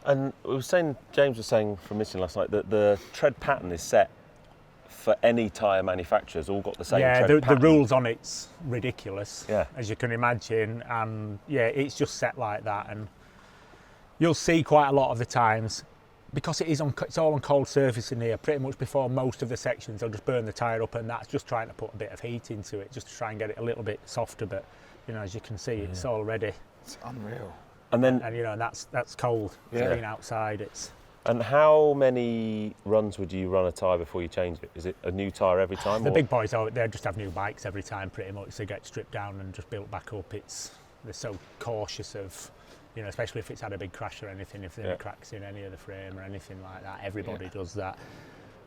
And James was saying from Michelin last night that the tread pattern is set for any tyre manufacturers, all got the same tread pattern. The rules on it's ridiculous, Yeah. as you can imagine, and it's just set like that. And you'll see quite a lot of the times, because it's all on cold surface in here, pretty much before most of the sections, they'll just burn the tyre up, and that's just trying to put a bit of heat into it, just to try and get it a little bit softer. But as you can see, it's already. It's unreal. And that's cold. Being outside, it's. And how many runs would you run a tyre before you change it? Is it a new tyre every time? The big boys, they just have new bikes every time, pretty much. They get stripped down and just built back up. They're so cautious of, especially if it's had a big crash or anything, if there are cracks in any of the frame or anything like that. Everybody does that,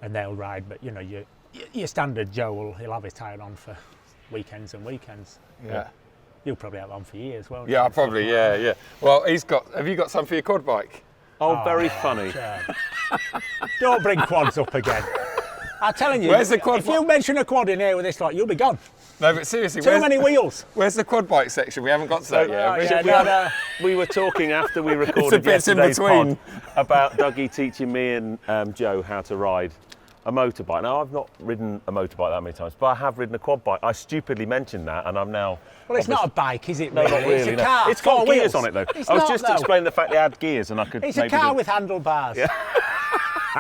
and they'll ride. But your standard Joe he'll have his tyre on for weekends and weekends. Yeah. You'll probably have on for years, won't you? Yeah, probably. Yeah. Well, have you got some for your quad bike? Oh, very funny. Don't bring quads up again. I'm telling you, where's the quad if you mention a quad in here with this lot, you'll be gone. No, but seriously, Too many wheels. Where's the quad bike section? We haven't got to that yet. We were talking after we recorded yesterday's pod about Dougie teaching me and Joe how to ride a motorbike. Now, I've not ridden a motorbike that many times, but I have ridden a quad bike. I stupidly mentioned that, and I'm now. Well, it's not a bike, is it? No, really? not really. It's a car. It's got wheels. gears on it, though. It's I was not, just though. explaining the fact they had gears, and I could. It's a car with handlebars. Yeah.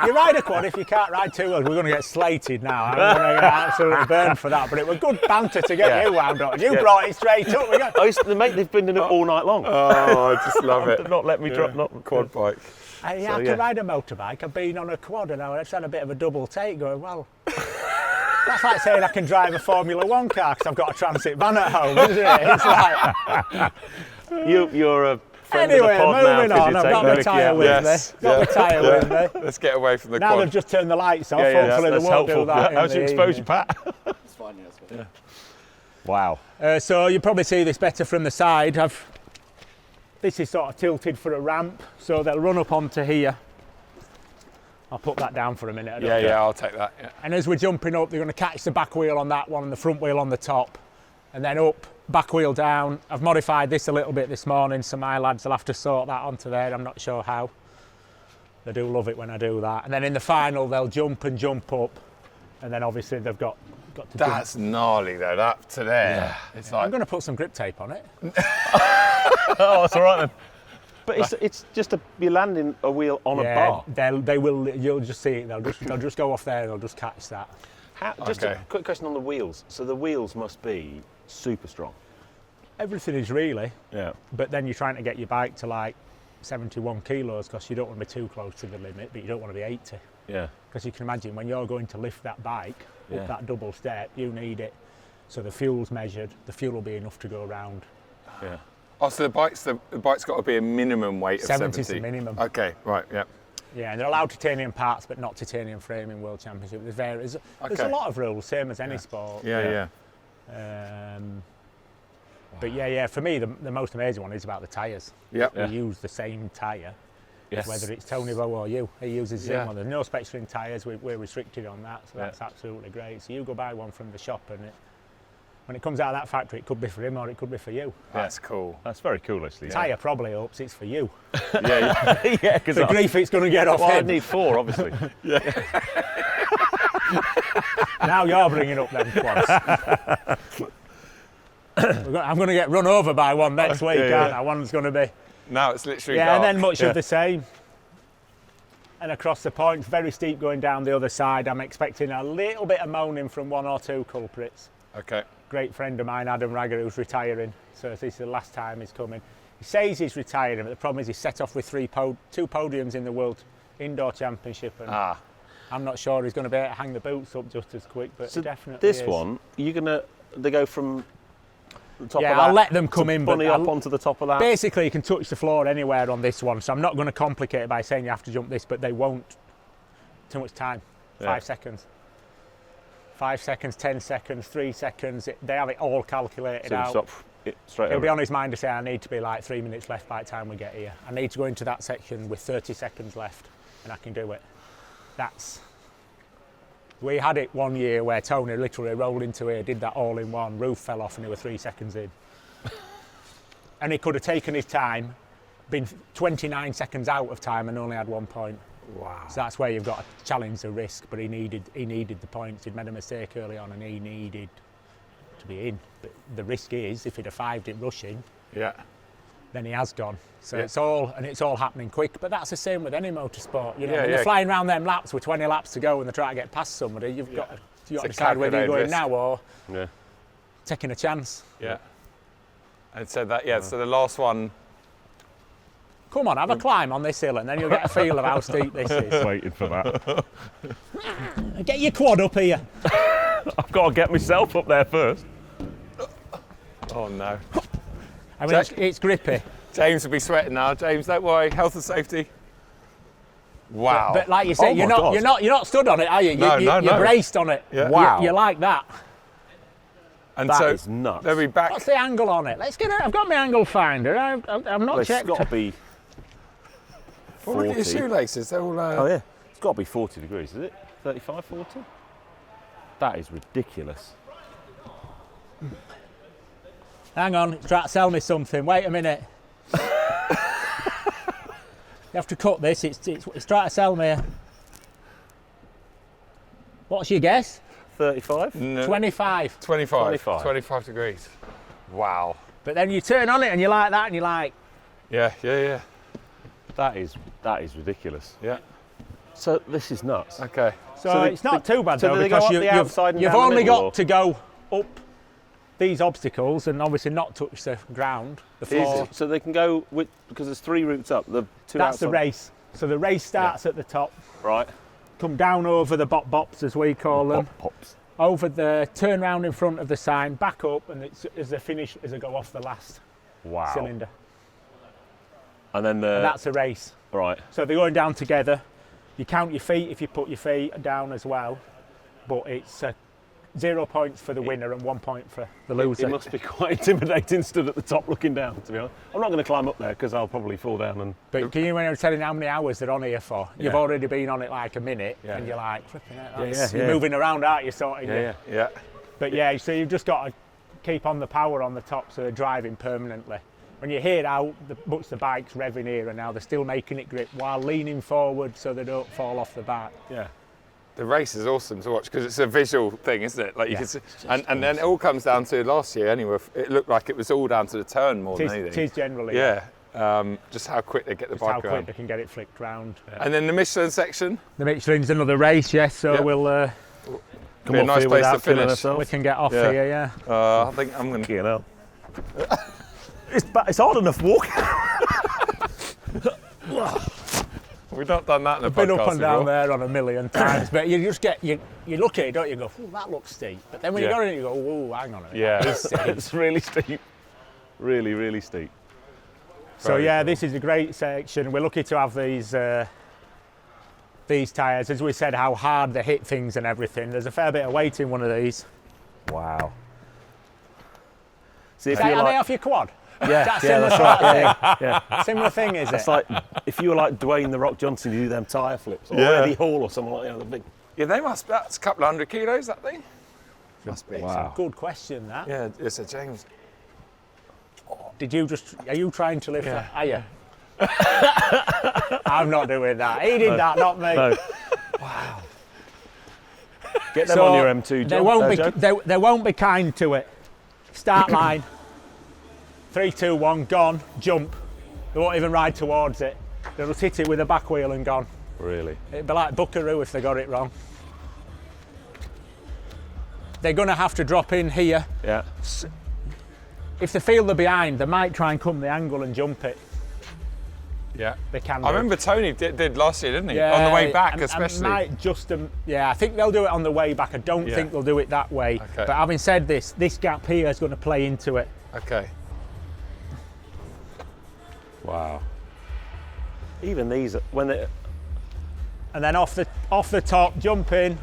You ride a quad if you can't ride 2 wheels. We're going to get slated now. I'm going to get absolutely burned for that. But it was good banter to get you wound up. You brought it straight up. They've been in it all night long. Oh, I just love it. Not let me drop. Not quad bike. I can ride a motorbike. I've been on a quad and I just had a bit of a double take going, well, that's like saying I can drive a Formula 1 car because I've got a transit van at home, isn't it? It's like... You're a friend Anyway, of the pod now, moving 'cause on. you I've take got the my mickey tyre out. with Yes. me. Got my tyre with me. Let's get away from the Now quad. they've just turned the lights off. Yeah, Hopefully that's they won't helpful. do that. How's in your the exposure, evening. Pat? It's fine, yeah, it's fine. Wow. So you probably see this better from the side. This is sort of tilted for a ramp, so they'll run up onto here. I'll put that down for a minute. I don't care. Yeah, I'll take that. Yeah. And as we're jumping up, they're going to catch the back wheel on that one and the front wheel on the top. And then up, back wheel down. I've modified this a little bit this morning, so my lads will have to sort that onto there. I'm not sure how. They do love it when I do that. And then in the final, they'll jump and jump up. And then obviously they've got to That's gnarly though, that to there. Yeah. It's I'm like, going to put some grip tape on it. Oh, it's all right then. But it's just you're landing a wheel on a bar. They will. You'll just see it. They'll just go off there. They'll just catch that. Just Okay. a quick question on the wheels. So the wheels must be super strong. Everything is really, Yeah. but then you're trying to get your bike to like 71 kilos because you don't want to be too close to the limit, but you don't want to be 80. Yeah. Because you can imagine when you're going to lift that bike Yeah. up that double step, you need it. So the fuel's measured. The fuel will be enough to go around. Yeah. oh, so the bike's got to be a minimum weight of 70 is 70. the minimum. Okay, right, yeah. Yeah, and they're allowed titanium parts, but not titanium frame in World Championship. There's a lot of rules, same as any sport. Yeah. But yeah, for me, the most amazing one is about the tyres. Yep. We use the same tyre, Yes. whether it's Tony Bow or you. He uses the same Yeah. one. There's no spec-string tyres. We're restricted on that, so that's absolutely great. So you go buy one from the shop, and when it comes out of that factory, it could be for him or it could be for you. That's cool. That's very cool, actually. Yeah. Tyre probably hopes it's for you. Yeah, yeah. Because The grief it's going to get off well, I'd him. need 4, obviously. Now you're bringing up them quads. I'm going to get run over by one next week, aren't I? One's going to be... Now it's literally Yeah, dark. and then much of the same. And across the point, very steep going down the other side. I'm expecting a little bit of moaning from one or two culprits. Okay. Great friend of mine, Adam Ragger, who's retiring. So this is the last time he's coming. He says he's retiring, but the problem is he's set off with two podiums in the World Indoor Championship. And I'm not sure he's going to be able to hang the boots up just as quick, but So definitely this is. one, they go from the top of Yeah, that I'll let them come to in, but bunny up onto the top of that. basically you can touch the floor anywhere on this one, so I'm not going to complicate it by saying you have to jump this, but they won't. Too much time. 5 seconds. 5 seconds, 10 seconds, 3 seconds. They have it all calculated So out. stop it straight He'll over. be on his mind to say, I need to be like 3 minutes left by the time we get here. I need to go into that section with 30 seconds left, and I can do it. We had it one year where Tony literally rolled into here, did that all in one, roof fell off and he was 3 seconds in. And he could have taken his time, been 29 seconds out of time and only had 1 point. Wow. So that's where you've got to challenge the risk, but he needed the points. He'd made a mistake early on and he needed to be in. But the risk is, if he'd have fived it rushing, Yeah. then he has gone. So Yeah. it's all happening quick. But that's the same with any motorsport. You know, Yeah, when yeah. they're flying around them laps with 20 laps to go and they're trying to get past somebody, you've got to a decide whether you're going calculated now or Yeah. taking a chance. Yeah. And so so the last one. Come on, have a climb on this hill and then you'll get a feel of how steep this is. Waiting for that. Get your quad up here. I've got to get myself up there first. Oh no. I mean, it's grippy. James will be sweating now. James, don't worry. Health and safety. Wow. But like you say, Oh my God. you're not stood on it, are you? No, You're no. braced on it. Yeah. Wow. You're like that. and That so is nuts. they'll be back. What's the angle on it? Let's get it. I've got my angle finder. I've not Well, it's checked. got to be Well, look at your 40. shoelaces. They're all. Oh yeah, it's got to be 40 degrees, is it? 35, 40? That is ridiculous. Hang on, it's trying to sell me something. Wait a minute. You have to cut this. It's trying to sell me. What's your guess? 35? No, 25. 25. 25. 25 degrees. Wow. But then you turn on it and you're like that and you're like, Yeah. That is ridiculous. Yeah. So this is nuts. Okay. so it's not too bad so though do they go because up the outside and you've down the only middle, got or? to go up these obstacles and obviously not touch the ground, the floor. So they can go with, because there's 3 routes up. The 2 That's the outside. race. So the race starts at the top, Right. come down over the bops as we call them, Pops. over the turn round in front of the sign, back up, and it's as they finish, as they go off the last Wow. cylinder. And then and that's a race. Right. So they're going down together. You count your feet if you put your feet down as well, but it's 0 points for the winner and 1 point for the loser. It must be quite intimidating stood at the top looking down, to be honest. I'm not going to climb up there because I'll probably fall down. And. But can you remember telling how many hours they're on here for? You've already been on it like a minute, and you're like, flipping it. You're moving around, aren't you? Sort of. Yeah. But yeah, so you've just got to keep on the power on the top so they're driving permanently. When you hear how much the bike's revving here and now, they're still making it grip while leaning forward so they don't fall off the back. Yeah. The race is awesome to watch because it's a visual thing, isn't it? Like you can see, and then it all comes down to last year anyway. It looked like it was all down to the turn more than anything. It is generally. Yeah. Just how quick they get the bike around. How quick they can get it flicked round. Yeah. And then the Michelin section. The Michelin's another race, yes. So we'll. Be a nice place to finish. We can get off here, yeah. I think I'm going to. It's hard enough walking. We've not done that in a podcast. I've been up and down before. there on a million times, but you just get you look at it, don't you? Go, oh, that looks steep. But then when you go in it, you go, oh, hang on a minute. Yeah, it's really steep. Really, really steep. So yeah, this is a great section. We're lucky to have these tyres. As we said, how hard they hit things and everything. There's a fair bit of weight in one of these. Wow. See, are they off your quad? Yeah, that's right. Yeah. Similar thing, is it? It's like if you were like Dwayne the Rock Johnson, you do them tyre flips, or Eddie Hall or someone like that. The big. Yeah, they must. That's a couple of 100 kilos. That thing. Must be. Wow. It's a good question. That. Yeah, it's a James. Are you trying to lift that? Are you? I'm not doing that. He did that, not me. No. Wow. Get them on your M2, John. They won't be kind to it. Start line. 3, 2, 1, gone, jump. They won't even ride towards it. They'll just hit it with a back wheel and gone. Really? It'd be like Buckaroo if they got it wrong. They're going to have to drop in here. Yeah. If they feel they're behind, they might try and come the angle and jump it. Yeah. They can. I remember Tony did last year, didn't he? On the way back, especially. Might just, I think they'll do it on the way back. I don't think they'll do it that way. Okay. But having said this gap here is going to play into it. Okay. Wow. Even these, when they. And then off the top, jump in.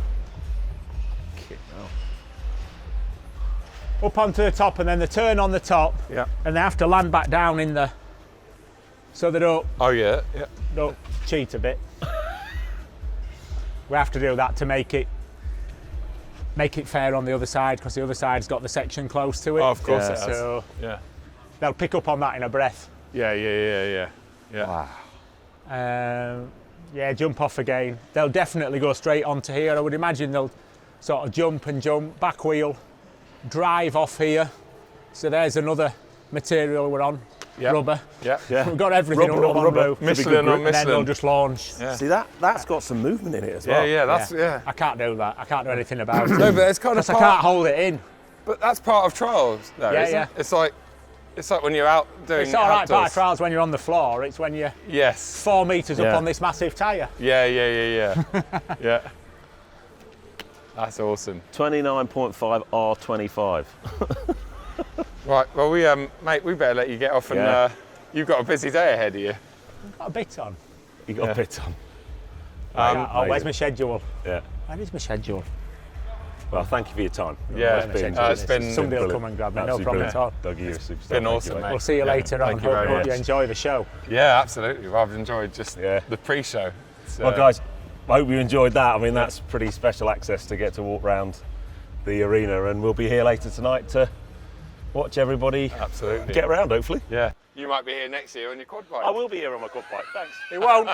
Up onto the top, and then the turn on the top. Yeah. And they have to land back down in the. So they don't. Oh yeah. Don't cheat a bit. We have to do that to make it fair on the other side, because the other side's got the section close to it. Oh, of course it has. So yeah. They'll pick up on that in a breath. Yeah. Wow. Jump off again. They'll definitely go straight onto here. I would imagine they'll sort of jump, back wheel, drive off here. So there's another material we're on. Yep. Rubber. Yeah. We've got everything Rubber on on rubber. roof. Michelin on Michelin. And then they'll just launch. Yeah. See that's got some movement in it as well. Yeah. I can't do that. I can't do anything about it. No, but it's kind of. I can't hold it in. But that's part of trials, though, isn't it? It's like when you're out doing. It's all right, outdoors. part of trials when you're on the floor. It's when you're 4 meters up on this massive tyre. Yeah. Yeah. That's awesome. 29.5 R25. Right. Well, mate, we better let you get off, and you've got a busy day ahead of you. I've got a bit on. You got a bit on. Where's my schedule? Yeah. Where is my schedule? Well, thank you for your time. Yeah, it's been somebody will come and grab me. No problem at all. Dougie, you're a superstar. It's been awesome, mate. We'll see you later on. Hope you enjoy the show. Yeah, absolutely. Well, I've enjoyed just the pre-show. Well, guys, I hope you enjoyed that. I mean, that's pretty special access to get to walk around the arena, and we'll be here later tonight to watch everybody get around, hopefully. Yeah. You might be here next year on your quad bike. I will be here on my quad bike. Thanks. It won't.